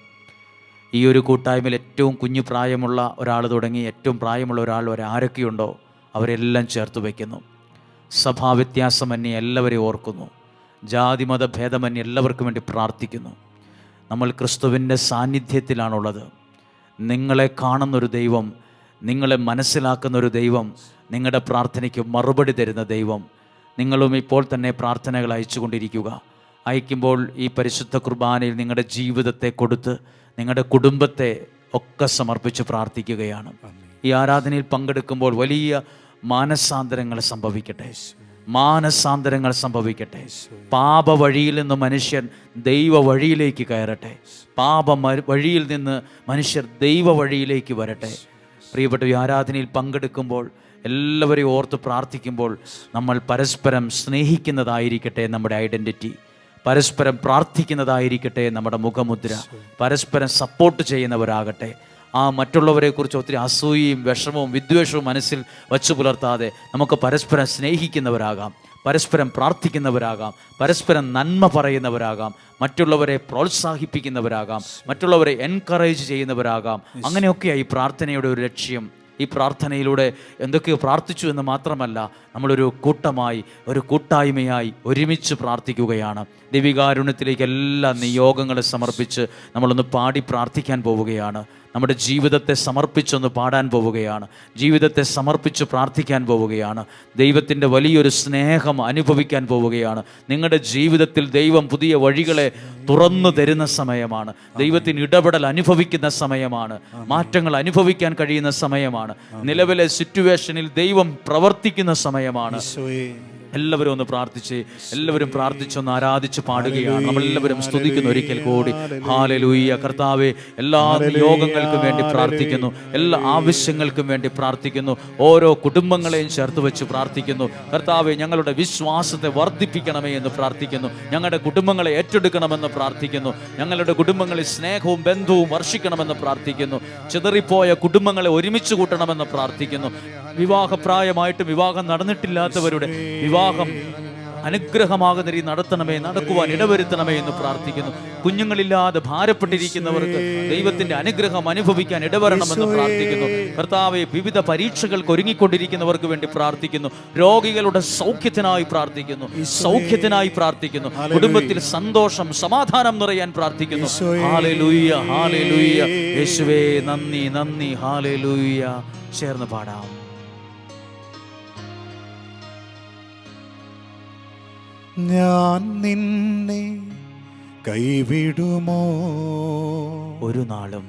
ഈ ഒരു കൂട്ടായ്മയിൽ ഏറ്റവും കുഞ്ഞു പ്രായമുള്ള ഒരാൾ തുടങ്ങി ഏറ്റവും പ്രായമുള്ള ഒരാൾ വരെ ആരൊക്കെയുണ്ടോ അവരെല്ലാം ചേർത്ത് വയ്ക്കുന്നു. സഭാവ്യത്യാസമന്യേ എല്ലാവരെയും ഓർക്കുന്നു. ജാതിമത ഭേദമന്യേ എല്ലാവർക്കും വേണ്ടി പ്രാർത്ഥിക്കുന്നു. നമ്മൾ ക്രിസ്തുവിൻ്റെ സാന്നിധ്യത്തിലാണുള്ളത്. നിങ്ങളെ കാണുന്നൊരു ദൈവം, നിങ്ങളെ മനസ്സിലാക്കുന്നൊരു ദൈവം, നിങ്ങളുടെ പ്രാർത്ഥനയ്ക്ക് മറുപടി തരുന്ന ദൈവം. നിങ്ങളും ഇപ്പോൾ തന്നെ പ്രാർത്ഥനകൾ അയച്ചുകൊണ്ടിരിക്കുക. അയക്കുമ്പോൾ ഈ പരിശുദ്ധ കുർബാനയിൽ നിങ്ങളുടെ ജീവിതത്തെ കൊടുത്ത് നിങ്ങളുടെ കുടുംബത്തെ ഒക്കെ സമർപ്പിച്ച് പ്രാർത്ഥിക്കുകയാണ്. ഈ ആരാധനയിൽ പങ്കെടുക്കുമ്പോൾ വലിയ മാനസാന്തരങ്ങൾ സംഭവിക്കട്ടെ, മാനസാന്തരങ്ങൾ സംഭവിക്കട്ടെ. പാപ വഴിയിൽ നിന്ന് മനുഷ്യൻ ദൈവ വഴിയിലേക്ക് കയറട്ടെ, പാപ വഴിയിൽ നിന്ന് മനുഷ്യർ ദൈവ വഴിയിലേക്ക് വരട്ടെ. പ്രിയപ്പെട്ട ഈ ആരാധനയിൽ പങ്കെടുക്കുമ്പോൾ എല്ലാവരെയും ഓർത്ത് പ്രാർത്ഥിക്കുമ്പോൾ നമ്മൾ പരസ്പരം സ്നേഹിക്കുന്നതായിരിക്കട്ടെ നമ്മുടെ ഐഡൻറ്റിറ്റി, പരസ്പരം പ്രാർത്ഥിക്കുന്നതായിരിക്കട്ടെ നമ്മുടെ മുഖമുദ്ര, പരസ്പരം സപ്പോർട്ട് ചെയ്യുന്നവരാകട്ടെ. മറ്റുള്ളവരെക്കുറിച്ച് ഒത്തിരി അസൂയയും വിഷമവും വിദ്വേഷവും മനസ്സിൽ വച്ചു പുലർത്താതെ നമുക്ക് പരസ്പരം സ്നേഹിക്കുന്നവരാകാം, പരസ്പരം പ്രാർത്ഥിക്കുന്നവരാകാം, പരസ്പരം നന്മ പറയുന്നവരാകാം, മറ്റുള്ളവരെ പ്രോത്സാഹിപ്പിക്കുന്നവരാകാം, മറ്റുള്ളവരെ എൻകറേജ് ചെയ്യുന്നവരാകാം. അങ്ങനെയൊക്കെയായി പ്രാർത്ഥനയുടെ ഒരു ലക്ഷ്യം. ഈ പ്രാർത്ഥനയിലൂടെ എന്തൊക്കെയോ പ്രാർത്ഥിച്ചു എന്ന് മാത്രമല്ല, നമ്മളൊരു കൂട്ടമായി, ഒരു കൂട്ടായ്മയായി ഒരുമിച്ച് പ്രാർത്ഥിക്കുകയാണ്. ദൈവികാരുണ്യത്തിലേക്ക് എല്ലാ നിയോഗങ്ങളെ സമർപ്പിച്ച് നമ്മളൊന്ന് പാടി പ്രാർത്ഥിക്കാൻ പോവുകയാണ്. നമ്മുടെ ജീവിതത്തെ സമർപ്പിച്ചൊന്ന് പാടാൻ പോവുകയാണ്, ജീവിതത്തെ സമർപ്പിച്ച് പ്രാർത്ഥിക്കാൻ പോവുകയാണ്. ദൈവത്തിൻ്റെ വലിയൊരു സ്നേഹം അനുഭവിക്കാൻ പോവുകയാണ്. നിങ്ങളുടെ ജീവിതത്തിൽ ദൈവം പുതിയ വഴികളെ തുറന്നു തരുന്ന സമയമാണ്. ദൈവത്തിന് ഇടപെടൽ അനുഭവിക്കുന്ന സമയമാണ്. മാറ്റങ്ങൾ അനുഭവിക്കാൻ കഴിയുന്ന സമയമാണ്. നിലവിലെ സിറ്റുവേഷനിൽ ദൈവം പ്രവർത്തിക്കുന്ന സമയമാണ്. എല്ലാവരും ഒന്ന് പ്രാർത്ഥിച്ച്, എല്ലാവരും പ്രാർത്ഥിച്ചൊന്ന് ആരാധിച്ച് പാടുകയാണ്. നമ്മളെല്ലാവരും സ്തുതിക്കുന്നു ഒരിക്കൽ കൂടി. ഹല്ലേലൂയ. കർത്താവേ, എല്ലാ നിയോഗങ്ങൾക്കും വേണ്ടി പ്രാർത്ഥിക്കുന്നു, എല്ലാ ആവശ്യങ്ങൾക്കും വേണ്ടി പ്രാർത്ഥിക്കുന്നു, ഓരോ കുടുംബങ്ങളെയും ചേർത്ത് വെച്ച് പ്രാർത്ഥിക്കുന്നു. കർത്താവേ, ഞങ്ങളുടെ വിശ്വാസത്തെ വർദ്ധിപ്പിക്കണമേ എന്ന് പ്രാർത്ഥിക്കുന്നു. ഞങ്ങളുടെ കുടുംബങ്ങളെ ഏറ്റെടുക്കണമെന്ന് പ്രാർത്ഥിക്കുന്നു. ഞങ്ങളുടെ കുടുംബങ്ങളിൽ സ്നേഹവും ബന്ധവും വർഷിക്കണമെന്ന് പ്രാർത്ഥിക്കുന്നു. ചിതറിപ്പോയ കുടുംബങ്ങളെ ഒരുമിച്ച് കൂട്ടണമെന്ന് പ്രാർത്ഥിക്കുന്നു. വിവാഹപ്രായമായിട്ടും വിവാഹം നടന്നിട്ടില്ലാത്തവരുടെ വിവാഹം അനുഗ്രഹമാകുന്ന രീതി നടത്തണമേ, നടക്കുവാൻ ഇടവരുത്തണമേ എന്ന് പ്രാർത്ഥിക്കുന്നു. കുഞ്ഞുങ്ങളില്ലാതെ ഭാരപ്പെട്ടിരിക്കുന്നവർക്ക് ദൈവത്തിന്റെ അനുഗ്രഹം അനുഭവിക്കാൻ ഇടവരണമെന്ന് പ്രാർത്ഥിക്കുന്നു. കർത്താവെ, വിവിധ പരീക്ഷകൾക്ക് ഒരുങ്ങിക്കൊണ്ടിരിക്കുന്നവർക്ക് വേണ്ടി പ്രാർത്ഥിക്കുന്നു. രോഗികളുടെ സൗഖ്യത്തിനായി പ്രാർത്ഥിക്കുന്നു, സൗഖ്യത്തിനായി പ്രാർത്ഥിക്കുന്നു. കുടുംബത്തിൽ സന്തോഷം, സമാധാനം നിറയാൻ പ്രാർത്ഥിക്കുന്നു. ഹല്ലേലൂയ, ഹല്ലേലൂയ. യേശുവേ നന്ദി, നന്ദി. ഹല്ലേലൂയ. ചേർന്ന് പാടാം. ഞാൻ നിന്നെ കൈവിടുമോ, ഒരു നാളും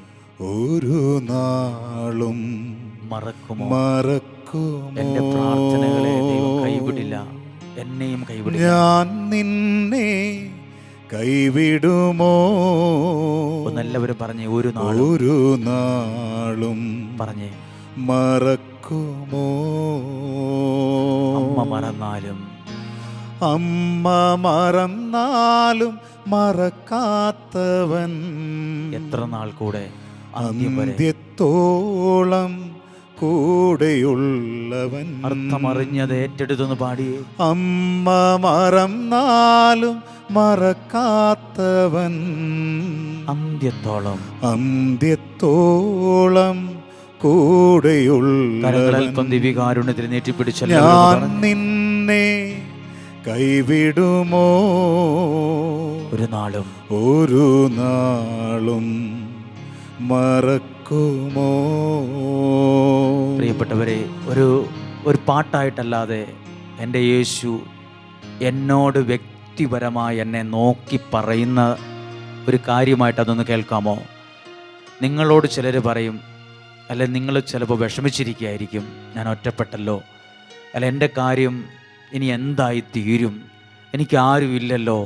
മറക്കുമോ? എന്റെ പ്രാർത്ഥനകളെ ദൈവം കൈവിടില്ല, എന്നെയും കൈവിടില്ല. ഞാൻ നിന്നെ കൈവിടുമോ, ഒന്നെല്ലാവരും പറഞ്ഞേ, ഒരു നാളും പറഞ്ഞേ, മറക്കുമോ? അമ്മ മറന്നാലും മറക്കാത്തവൻ, എത്ര നാൾ കൂടെ? അന്ത്യത്തോളം കൂടെയുള്ളവൻ. അർത്ഥമറിഞ്ഞത് ഏറ്റെടുത്തെന്ന് പാടിയേ. അമ്മ മറന്നാലും മറക്കാത്തവൻ, അന്ത്യത്തോളം കൂടെയുള്ളവൻ. ദിവ്യകാരുണ്യത്തിൽ നീട്ടിപ്പിടിച്ച ഞാൻ നിന്നെ കൈവിടുമോ, ഒരു നാളും മറക്കുമോ? പ്രിയപ്പെട്ടവരെ, ഒരു പാട്ടായിട്ടല്ലാതെ എൻ്റെ യേശു എന്നോട് വ്യക്തിപരമായി എന്നെ നോക്കി പറയുന്ന ഒരു കാര്യമായിട്ട് അതൊന്ന് കേൾക്കാമോ? നിങ്ങളോട് ചിലർ പറയും, അല്ലെ നിങ്ങൾ ചിലപ്പോൾ വിഷമിച്ചിരിക്കുകയായിരിക്കും, ഞാൻ ഒറ്റപ്പെട്ടല്ലോ, അല്ല എൻ്റെ കാര്യം ഇനി എന്തായി തീരും, എനിക്കാരുമില്ലല്ലോ.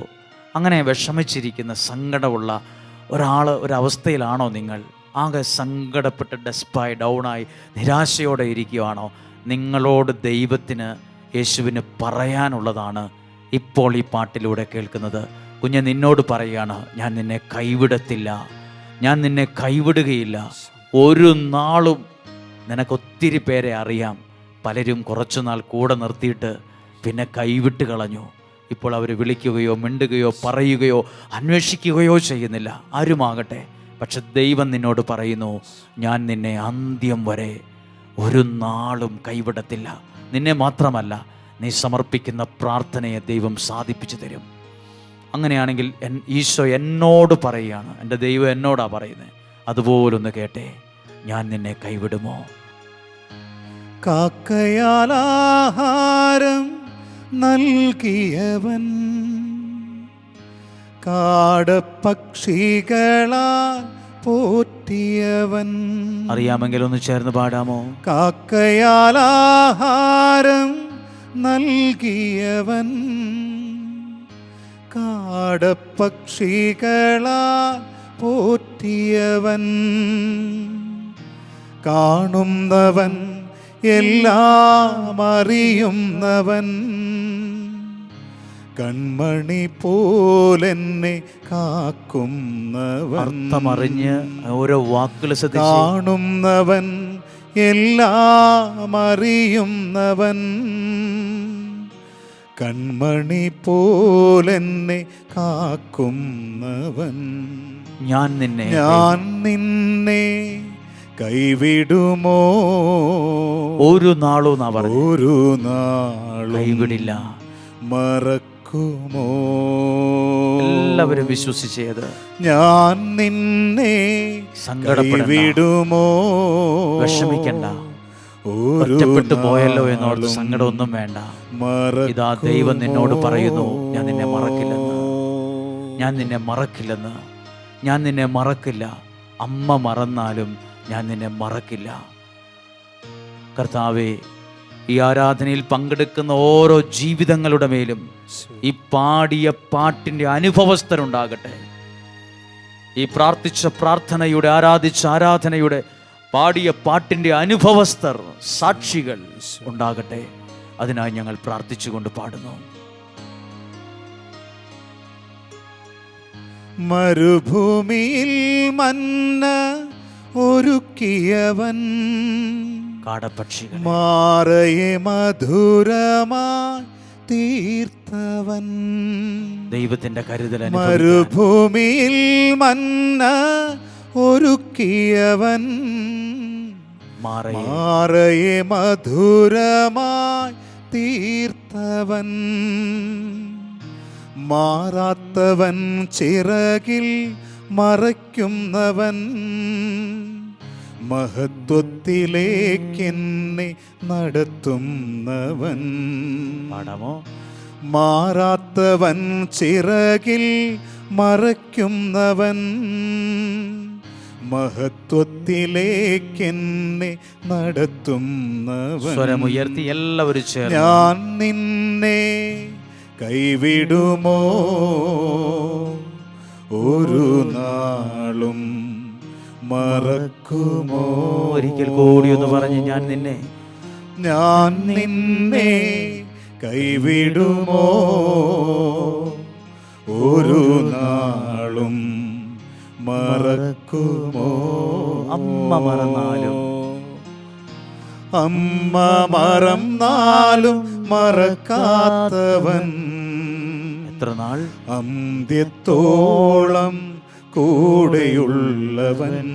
അങ്ങനെ വിഷമിച്ചിരിക്കുന്ന സങ്കടമുള്ള ഒരവസ്ഥയിലാണോ നിങ്ങൾ? ആകെ സങ്കടപ്പെട്ട് ഡെസ്പായി ഡൗണായി നിരാശയോടെ ഇരിക്കുകയാണോ? നിങ്ങളോട് ദൈവത്തിന്, യേശുവിന് പറയാനുള്ളതാണ് ഇപ്പോൾ ഈ പാട്ടിലൂടെ കേൾക്കുന്നത്. കുഞ്ഞ് നിന്നോട് പറയുകയാണ്, ഞാൻ നിന്നെ കൈവിടത്തില്ല, ഞാൻ നിന്നെ കൈവിടുകയില്ല. ഒരു നാളും. നിനക്കൊത്തിരി പേരെ അറിയാം, പലരും കുറച്ചുനാൾ കൂടെ നിർത്തിയിട്ട് പിന്നെ കൈവിട്ട് കളഞ്ഞു. ഇപ്പോൾ അവർ വിളിക്കുകയോ മിണ്ടുകയോ പറയുകയോ അന്വേഷിക്കുകയോ ചെയ്യുന്നില്ല, ആരുമാകട്ടെ. പക്ഷെ ദൈവം നിന്നോട് പറയുന്നു, ഞാൻ നിന്നെ അന്ത്യം വരെ ഒരു നാളും കൈവിടത്തില്ല. നിന്നെ മാത്രമല്ല, നീ സമർപ്പിക്കുന്ന പ്രാർത്ഥനയെ ദൈവം സാധിപ്പിച്ചു തരും. അങ്ങനെയാണെങ്കിൽ ഈശോ എന്നോട് പറയുകയാണ്, എൻ്റെ ദൈവം എന്നോടാ പറയുന്നത്. അതുപോലൊന്ന് കേട്ടെ, ഞാൻ നിന്നെ കൈവിടുമോ? കാക്കയാലാഹാരം നൽകിയവൻ, കാടപ്പക്ഷികളാൽ പോറ്റിയവൻ. അറിയാമെങ്കിൽ ഒന്ന് ചേർന്ന് പാടാമോ? കാക്കയാലാഹാരം നൽകിയവൻ, കാടപ്പക്ഷികളാൽ പോറ്റിയവൻ. കാണുന്നവൻ, എല്ലാം അറിയുന്നവൻ, കൺമണി പോലെന്നെ കാക്കുന്നവൻ. അർത്ഥമറിഞ്ഞ് ഓരോ വാക്കുകൾ കാണുന്നവൻ, എല്ലാം അറിയുന്നവൻ, കൺമണി പോലെന്നെ കാക്കുന്നവൻ. ഞാൻ നിന്നെ കൈവിടുമോ, ഒരു നാളും കൈവിടില്ല, മറക്കുമോ? എല്ലാവരും വിശ്വസിച്ചത്. ഞാൻ നിന്നെ കൈവിടുമോ, വിഷമിക്കണ്ട, ഒറ്റപ്പെട്ടു പോയല്ലോ എന്നോർത്ത് സങ്കടമൊന്നും വേണ്ട. ഇതാ ദൈവം നിന്നോട് പറയുന്നു, ഞാൻ നിന്നെ മറക്കില്ലെന്ന്, ഞാൻ നിന്നെ മറക്കില്ലെന്ന്, ഞാൻ നിന്നെ മറക്കില്ല. അമ്മ മറന്നാലും ഞാൻ നിന്നെ മറക്കില്ല. കർത്താവേ, ഈ ആരാധനയിൽ പങ്കെടുക്കുന്ന ഓരോ ജീവിതങ്ങളുടെ മേലും ഈ പാടിയ പാട്ടിൻ്റെ അനുഭവസ്ഥരുണ്ടാകട്ടെ. ഈ പ്രാർത്ഥിച്ച പ്രാർത്ഥനയുടെ, ആരാധിച്ച ആരാധനയുടെ, പാടിയ പാട്ടിൻ്റെ അനുഭവസ്ഥർ, സാക്ഷികൾ ഉണ്ടാകട്ടെ. അതിനായി ഞങ്ങൾ പ്രാർത്ഥിച്ചുകൊണ്ട് പാടുന്നു. മരുഭൂമിയിൽ മന്ന ഒരുക്കിയവൻ, കാടപ്പക്ഷികൾ മാറയെ മധുരമായി തീർത്തവൻ. ദൈവത്തിൻ്റെ കരുതൽ അനുഭവിക്കാൻ മരുഭൂമിയിൽ മന്ന ഒരുക്കിയവൻ. മാറയെ മധുരമായി തീർത്തവൻ. മാറാത്തവൻ, ചിറകിൽ മറയ്ക്കുന്നവൻ. മഹത്വത്തിലേക്കെന്നെ നടത്തുന്നവൻ. പാടാമോ? മാറാത്തവൻ, ചിറകിൽ മറയ്ക്കുന്നവൻ. മഹത്വത്തിലേക്കെന്നെ നടത്തുന്നവൻ. സ്വരമുയർത്തി എല്ലാവരും ചേർന്ന് ഞാൻ നിന്നെ കൈവിടുമോ ഒരു നാളും മറക്കുമോ? ഒരിക്കൽ കൂടി ഒന്ന് പറഞ്ഞ്, ഞാൻ നിന്നെ കൈവിടുമോ ഒരു നാളും മറക്കുമോ? അമ്മ മറന്നാലും മറക്കാത്തവൻ. എത്ര നാൾ? അന്ത്യത്തോളം കൂടെയുള്ളവൻ.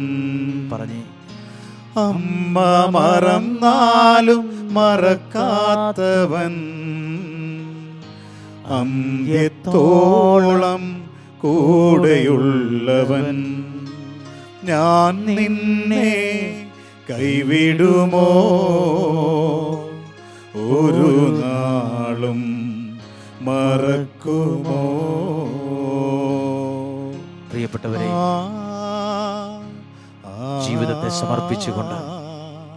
പറഞ്ഞേ, അമ്മ മറന്നാലും മറക്കാത്തവൻ. അന്ത്യത്തോളം കൂടെയുള്ളവൻ. ഞാൻ നിന്നെ കൈവിടുമോ ഒരു നാളും മറക്കുമോ? പ്രിയപ്പെട്ടവരെ, ജീവിതത്തെ സമർപ്പിച്ചുകൊണ്ട്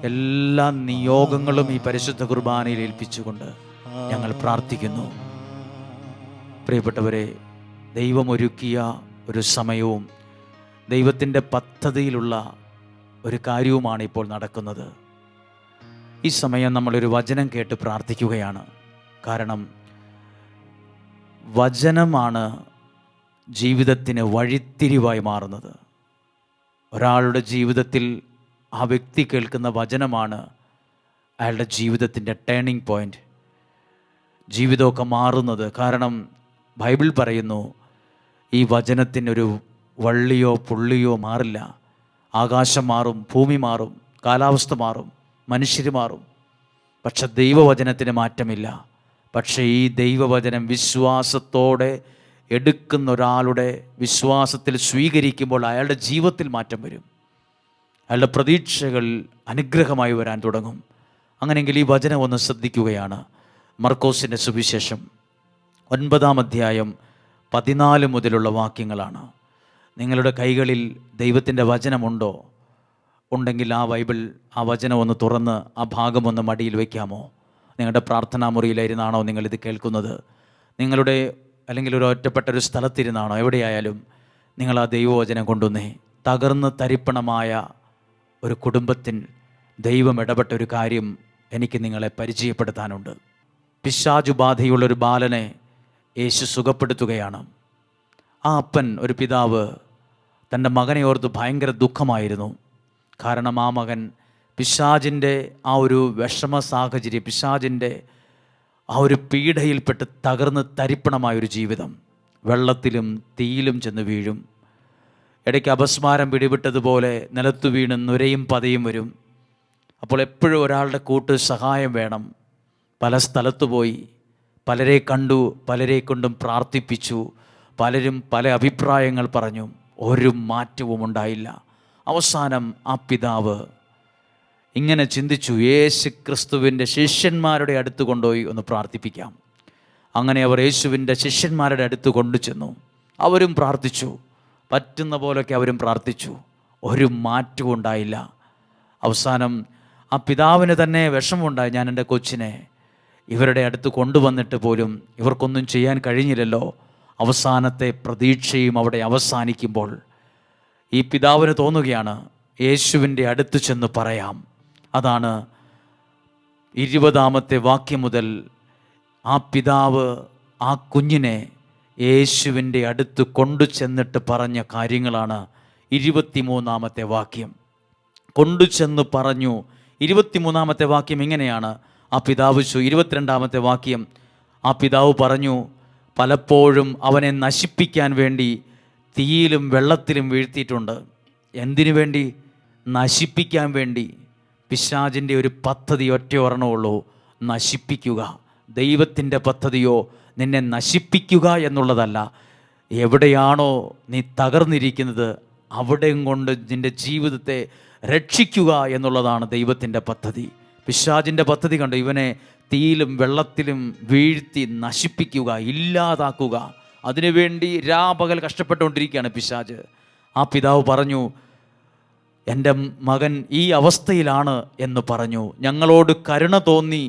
എല്ലാ നിയോഗങ്ങളും ഈ പരിശുദ്ധ കുർബാനയിൽ ഏൽപ്പിച്ചുകൊണ്ട് ഞങ്ങൾ പ്രാർത്ഥിക്കുന്നു. പ്രിയപ്പെട്ടവരെ, ദൈവമൊരുക്കിയ ഒരു സമയവും ദൈവത്തിൻ്റെ പദ്ധതിയിലുള്ള ഒരു കാര്യവുമാണ് ഇപ്പോൾ നടക്കുന്നത്. ഈ സമയം നമ്മളൊരു വചനം കേട്ട് പ്രാർത്ഥിക്കുകയാണ്. കാരണം വചനമാണ് ജീവിതത്തിന് വഴിത്തിരിവായി മാറുന്നത്. ഒരാളുടെ ജീവിതത്തിൽ ആ വ്യക്തി കേൾക്കുന്ന വചനമാണ് അയാളുടെ ജീവിതത്തിൻ്റെ ടേണിംഗ് പോയിൻ്റ്, ജീവിതമൊക്കെ മാറുന്നത്. കാരണം ബൈബിൾ പറയുന്നു, ഈ വചനത്തിനൊരു വള്ളിയോ പുള്ളിയോ മാറില്ല. ആകാശം മാറും, ഭൂമി മാറും, കാലാവസ്ഥ മാറും, മനുഷ്യർ മാറും, പക്ഷെ ദൈവവചനത്തിന് മാറ്റമില്ല. പക്ഷേ ഈ ദൈവവചനം വിശ്വാസത്തോടെ എടുക്കുന്ന ഒരാളുടെ വിശ്വാസത്തിൽ സ്വീകരിക്കുമ്പോൾ അയാളുടെ ജീവിതത്തിൽ മാറ്റം വരും. അയാളുടെ പ്രതീക്ഷകൾ അനുഗ്രഹമായി വരാൻ തുടങ്ങും. അങ്ങനെയെങ്കിൽ ഈ വചനം ഒന്ന് ശ്രദ്ധിക്കുകയാണ്. മർക്കോസിൻ്റെ സുവിശേഷം 9-ാം അധ്യായം 14 മുതലുള്ള വാക്യങ്ങളാണ്. നിങ്ങളുടെ കൈകളിൽ ദൈവത്തിൻ്റെ വചനമുണ്ടോ? ഉണ്ടെങ്കിൽ ആ വചനം ഒന്ന് തുറന്ന് ആ ഭാഗം ഒന്ന് മടിയിൽ വയ്ക്കാമോ? നിങ്ങളുടെ പ്രാർത്ഥനാ മുറിയിലിരുന്നാണോ നിങ്ങളിത് കേൾക്കുന്നത്? നിങ്ങളുടെ അല്ലെങ്കിൽ ഒരു ഒറ്റപ്പെട്ടൊരു സ്ഥലത്തിരുന്നാണോ? എവിടെയായാലും നിങ്ങൾ ആ ദൈവവചനം കൊണ്ടുവന്നേ. തകർന്ന് തരിപ്പണമായ ഒരു കുടുംബത്തിൽ ദൈവം ഇടപെട്ട ഒരു കാര്യം എനിക്ക് നിങ്ങളെ പരിചയപ്പെടുത്താനുണ്ട്. പിശാചുബാധയുള്ളൊരു ബാലനെ യേശു സുഖപ്പെടുത്തുകയാണ്. ആ അപ്പൻ, ഒരു പിതാവ്, തൻ്റെ മകനെ ഓർത്ത് ഭയങ്കര ദുഃഖമായിരുന്നു. കാരണം ആ മകൻ പിശാചിൻ്റെ ആ ഒരു വിഷമ സാഹചര്യം, പിശാചിൻ്റെ ആ ഒരു പീഡയിൽപ്പെട്ട് തകർന്ന് തരിപ്പണമായൊരു ജീവിതം, വെള്ളത്തിലും തീയിലും ചെന്ന് വീഴും. ഇടയ്ക്ക് അപസ്മാരം പിടിപെട്ടതുപോലെ നിലത്തു വീണ് നുരയും പതയും വരും. അപ്പോൾ എപ്പോഴും ഒരാളുടെ സഹായം വേണം. പല സ്ഥലത്തു പോയി, പലരെ കണ്ടു, പലരെ കൊണ്ടും പ്രാർത്ഥിപ്പിച്ചു, പലരും പല അഭിപ്രായങ്ങൾ പറഞ്ഞു, ഒരു മാറ്റവും ഉണ്ടായില്ല. അവസാനം ആ പിതാവ് ഇങ്ങനെ ചിന്തിച്ചു, യേശു ക്രിസ്തുവിൻ്റെ ശിഷ്യന്മാരുടെ അടുത്ത് കൊണ്ടുപോയി ഒന്ന് പ്രാർത്ഥിപ്പിക്കാം. അങ്ങനെ അവർ യേശുവിൻ്റെ ശിഷ്യന്മാരുടെ അടുത്ത് കൊണ്ടുചെന്നു. അവരും പ്രാർത്ഥിച്ചു, പറ്റുന്ന പോലൊക്കെ അവരും പ്രാർത്ഥിച്ചു, ഒരു മാറ്റവും ഉണ്ടായില്ല. അവസാനം ആ പിതാവിന് തന്നെ വിഷമമുണ്ടായി, ഞാൻ എൻ്റെ കൊച്ചിനെ ഇവരുടെ അടുത്ത് കൊണ്ടുവന്നിട്ട് പോലും ഇവർക്കൊന്നും ചെയ്യാൻ കഴിഞ്ഞില്ലല്ലോ. അവസാനത്തെ പ്രതീക്ഷയും അവിടെ അവസാനിക്കുമ്പോൾ ഈ പിതാവിന് തോന്നുകയാണ്, യേശുവിൻ്റെ അടുത്ത് ചെന്ന് പറയാം. അതാണ് 20-ാമത്തെ വാക്യം മുതൽ ആ പിതാവ് ആ കുഞ്ഞിനെ യേശുവിൻ്റെ അടുത്ത് കൊണ്ടു ചെന്നിട്ട് പറഞ്ഞ കാര്യങ്ങളാണ് 23-ാമത്തെ വാക്യം. കൊണ്ടു ചെന്ന് പറഞ്ഞു. 23-ാമത്തെ വാക്യം ഇങ്ങനെയാണ്. ആ പിതാവ് 22-ാമത്തെ വാക്യം, ആ പിതാവ് പറഞ്ഞു, പലപ്പോഴും അവനെ നശിപ്പിക്കാൻ വേണ്ടി തീയിലും വെള്ളത്തിലും വീഴ്ത്തിയിട്ടുണ്ട്. എന്തിനു വേണ്ടി? നശിപ്പിക്കാൻ വേണ്ടി. പിശാചിൻ്റെ ഒരു പദ്ധതി ഒറ്റ ഒരെണ്ണമുള്ളൂ, നശിപ്പിക്കുക. ദൈവത്തിൻ്റെ പദ്ധതിയോ നിന്നെ നശിപ്പിക്കുക എന്നുള്ളതല്ല. എവിടെയാണോ നീ തകർന്നിരിക്കുന്നത് അവിടെയും കൊണ്ട് നിൻ്റെ ജീവിതത്തെ രക്ഷിക്കുക എന്നുള്ളതാണ് ദൈവത്തിൻ്റെ പദ്ധതി. പിശാചിൻ്റെ പദ്ധതി കണ്ടു, ഇവനെ തീയിലും വെള്ളത്തിലും വീഴ്ത്തി നശിപ്പിക്കുക, ഇല്ലാതാക്കുക. അതിനുവേണ്ടി രാപകൽ കഷ്ടപ്പെട്ടുകൊണ്ടിരിക്കുകയാണ് പിശാച്. ആ പിതാവ് പറഞ്ഞു, എൻ്റെ മകൻ ഈ അവസ്ഥയിലാണ് എന്ന് പറഞ്ഞു, ഞങ്ങളോട് കരുണ തോന്നി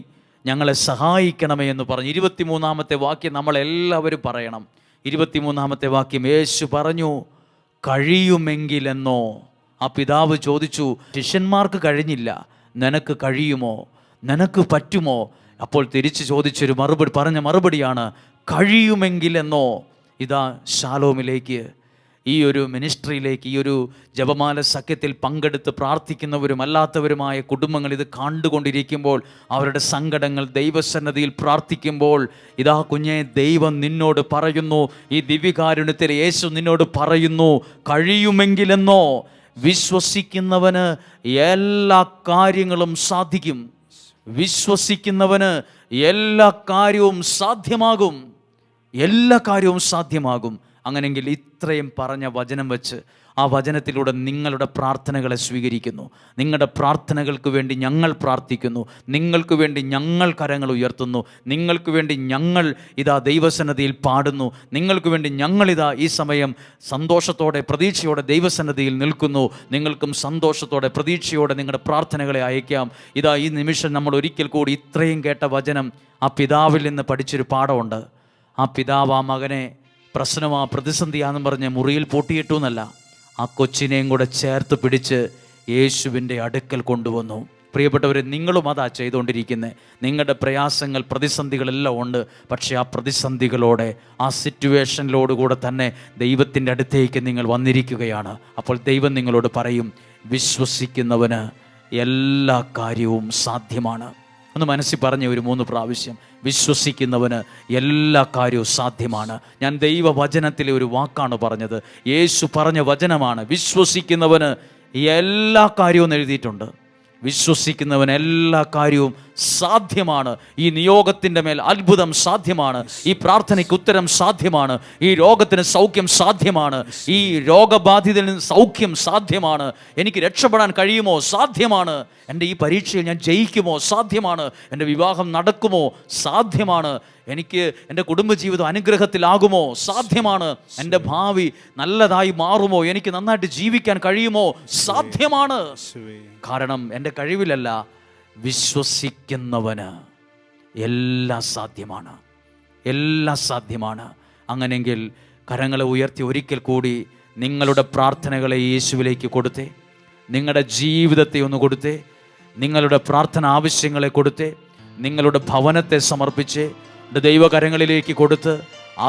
ഞങ്ങളെ സഹായിക്കണമേ എന്ന് പറഞ്ഞു. 23-ാമത്തെ വാക്യം നമ്മളെല്ലാവരും പറയണം. 23-ാമത്തെ വാക്യം, യേശു പറഞ്ഞു, കഴിയുമെങ്കിലെന്നോ. ആ പിതാവ് ചോദിച്ചു, ശിഷ്യന്മാർക്ക് കഴിഞ്ഞില്ല, നിനക്ക് കഴിയുമോ? നിനക്ക് പറ്റുമോ? അപ്പോൾ തിരിച്ച് ചോദിച്ചൊരു പറഞ്ഞ മറുപടിയാണ്, കഴിയുമെങ്കിലെന്നോ. ഇതാ ശാലോമിലേക്ക്, ഈ ഒരു മിനിസ്ട്രിയിലേക്ക്, ഈ ഒരു ജപമാല സഖ്യത്തിൽ പങ്കെടുത്ത് പ്രാർത്ഥിക്കുന്നവരും അല്ലാത്തവരുമായ കുടുംബങ്ങൾ ഇത് കണ്ടുകൊണ്ടിരിക്കുമ്പോൾ, അവരുടെ സങ്കടങ്ങൾ ദൈവസന്നിധിയിൽ പ്രാർത്ഥിക്കുമ്പോൾ, ഇതാ കുഞ്ഞെ, ദൈവം നിന്നോട് പറയുന്നു, ഈ ദിവ്യകാരുണ്യത്തിൽ യേശു നിന്നോട് പറയുന്നു, കഴിയുമെങ്കിലെന്നോ. വിശ്വസിക്കുന്നവന് എല്ലാ കാര്യങ്ങളും സാധിക്കും. വിശ്വസിക്കുന്നവന് എല്ലാ കാര്യവും സാധ്യമാകും. എല്ലാ കാര്യവും സാധ്യമാകും. അങ്ങനെയെങ്കിൽ ഇത്രയും പറഞ്ഞ വചനം വെച്ച് ആ വചനത്തിലൂടെ നിങ്ങളുടെ പ്രാർത്ഥനകളെ സ്വീകരിക്കുന്നു. നിങ്ങളുടെ പ്രാർത്ഥനകൾക്ക് വേണ്ടി ഞങ്ങൾ പ്രാർത്ഥിക്കുന്നു. നിങ്ങൾക്ക് വേണ്ടി ഞങ്ങൾ കരങ്ങൾ ഉയർത്തുന്നു. നിങ്ങൾക്ക് വേണ്ടി ഞങ്ങൾ ഇതാ ദൈവസന്നിധിയിൽ പാടുന്നു. നിങ്ങൾക്ക് വേണ്ടി ഞങ്ങളിതാ ഈ സമയം സന്തോഷത്തോടെ പ്രതീക്ഷയോടെ ദൈവസന്നിധിയിൽ നിൽക്കുന്നു. നിങ്ങൾക്കും സന്തോഷത്തോടെ പ്രതീക്ഷയോടെ നിങ്ങളുടെ പ്രാർത്ഥനകളെ അയക്കാം. ഇതാ ഈ നിമിഷം നമ്മൾ ഒരിക്കൽ കൂടി ഇത്രയും കേട്ട വചനം ആ പിതാവിൽ നിന്ന് പഠിച്ചൊരു പാഠമുണ്ട്. ആ പിതാവ് ആ മകനെ പ്രതിസന്ധിയാണെന്ന് പറഞ്ഞ് മുറിയിൽ പൂട്ടിയിട്ടു എന്നല്ല, ആ കൊച്ചിനെയും കൂടെ ചേർത്ത് പിടിച്ച് യേശുവിൻ്റെ അടുക്കൽ കൊണ്ടുവന്നു. പ്രിയപ്പെട്ടവരെ, നിങ്ങളും അതാ ചെയ്തുകൊണ്ടിരിക്കുന്നത്. നിങ്ങളുടെ പ്രയാസങ്ങൾ, പ്രതിസന്ധികളെല്ലാം ഉണ്ട്. പക്ഷേ ആ പ്രതിസന്ധികളോടെ, ആ സിറ്റുവേഷനിലോടുകൂടെ തന്നെ ദൈവത്തിൻ്റെ അടുത്തേക്ക് നിങ്ങൾ വന്നിരിക്കുകയാണ്. അപ്പോൾ ദൈവം നിങ്ങളോട് പറയും, വിശ്വസിക്കുന്നവന് എല്ലാ കാര്യവും സാധ്യമാണ്. ഒന്ന് മനസ്സിൽ പറഞ്ഞ ഒരു 3 പ്രാവശ്യം, വിശ്വസിക്കുന്നവന് എല്ലാ കാര്യവും സാധ്യമാണ്. ഞാൻ ദൈവവചനത്തിലെ ഒരു വാക്കാണ് പറഞ്ഞത്, യേശു പറഞ്ഞ വചനമാണ്. വിശ്വസിക്കുന്നവന് എല്ലാ കാര്യവും എഴുതിയിട്ടുണ്ട്. വിശ്വസിക്കുന്നവന് എല്ലാ കാര്യവും സാധ്യമാണ്. ഈ നിയോഗത്തിൻ്റെ മേൽ അത്ഭുതം സാധ്യമാണ്. ഈ പ്രാർത്ഥനയ്ക്ക് ഉത്തരം സാധ്യമാണ്. ഈ രോഗത്തിന് സൗഖ്യം സാധ്യമാണ്. ഈ രോഗബാധിതന് സൗഖ്യം സാധ്യമാണ്. എനിക്ക് രക്ഷപ്പെടാൻ കഴിയുമോ? സാധ്യമാണ്. എൻ്റെ ഈ പരീക്ഷയിൽ ഞാൻ ജയിക്കുമോ? സാധ്യമാണ്. എൻ്റെ വിവാഹം നടക്കുമോ? സാധ്യമാണ്. എനിക്ക് എൻ്റെ കുടുംബജീവിതം അനുഗ്രഹത്തിലാകുമോ? സാധ്യമാണ്. എൻ്റെ ഭാവി നല്ലതായി മാറുമോ? എനിക്ക് നന്നായിട്ട് ജീവിക്കാൻ കഴിയുമോ? സാധ്യമാണ്. കാരണം എൻ്റെ കഴിവിലല്ല, വിശ്വസിക്കുന്നവന് എല്ലാം സാധ്യമാണ്. എല്ലാം സാധ്യമാണ്. അങ്ങനെയെങ്കിൽ കരങ്ങളെ ഉയർത്തി ഒരിക്കൽ കൂടി നിങ്ങളുടെ പ്രാർത്ഥനകളെ യേശുവിലേക്ക് കൊടുത്തേ. നിങ്ങളുടെ ജീവിതത്തെ ഒന്ന് കൊടുത്തേ. നിങ്ങളുടെ പ്രാർത്ഥന ആവശ്യങ്ങളെ കൊടുത്തേ. നിങ്ങളുടെ ഭവനത്തെ സമർപ്പിച്ച് ദൈവകരങ്ങളിലേക്ക് കൊടുത്ത്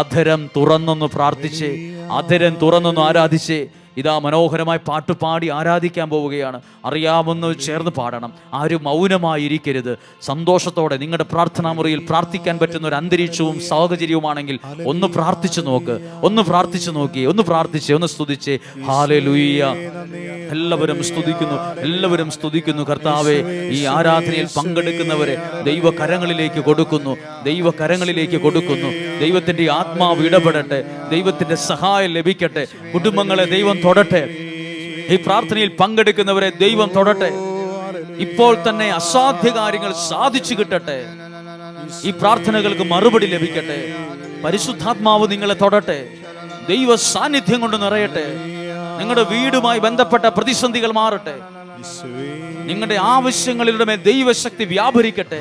അധരം തുറന്നൊന്ന് പ്രാർത്ഥിച്ച്, അധരം തുറന്നൊന്ന് ആരാധിച്ച്, ഇതാ മനോഹരമായി പാട്ടുപാടി ആരാധിക്കാൻ പോവുകയാണ്. അറിയാമെന്ന് ചേർന്ന് പാടണം. ആരും മൗനമായിരിക്കരുത്. സന്തോഷത്തോടെ നിങ്ങളുടെ പ്രാർത്ഥനാ മുറിയിൽ പ്രാർത്ഥിക്കാൻ പറ്റുന്ന ഒരു അന്തരീക്ഷവും സാഹചര്യവുമാണെങ്കിൽ ഒന്ന് പ്രാർത്ഥിച്ചു നോക്ക്. ഒന്ന് പ്രാർത്ഥിച്ചു നോക്കി, ഒന്ന് പ്രാർത്ഥിച്ച്, ഒന്ന് സ്തുതിച്ച്. ഹല്ലേലൂയ. എല്ലാവരും സ്തുതിക്കുന്നു, എല്ലാവരും സ്തുതിക്കുന്നു. കർത്താവേ, ഈ ആരാധനയിൽ പങ്കെടുക്കുന്നവരെ ദൈവകരങ്ങളിലേക്ക് കൊടുക്കുന്നു, ദൈവകരങ്ങളിലേക്ക് കൊടുക്കുന്നു. ദൈവത്തിൻ്റെ ആത്മാവ് ഇടപെടട്ടെ, ദൈവത്തിൻ്റെ സഹായം ലഭിക്കട്ടെ. കുടുംബങ്ങളെ ദൈവം തൊടട്ടെ. ഈ പ്രാർത്ഥനയിൽ പങ്കെടുക്കുന്നവരെ ദൈവം തൊടട്ടെ. ഇപ്പോൾ തന്നെ അസാധ്യ കാര്യങ്ങൾ സാധിച്ചു കിട്ടട്ടെ. ഈ പ്രാർത്ഥനകൾക്ക് മറുപടി ലഭിക്കട്ടെ. പരിശുദ്ധാത്മാവ് നിങ്ങളെ തൊടട്ടെ. ദൈവ സാന്നിധ്യം കൊണ്ട് നിറയട്ടെ. നിങ്ങളുടെ വീടുമായി ബന്ധപ്പെട്ട പ്രതിസന്ധികൾ മാറട്ടെ. നിങ്ങളുടെ ആവശ്യങ്ങളുടെ മേൽ ദൈവശക്തി വ്യാപരിക്കട്ടെ.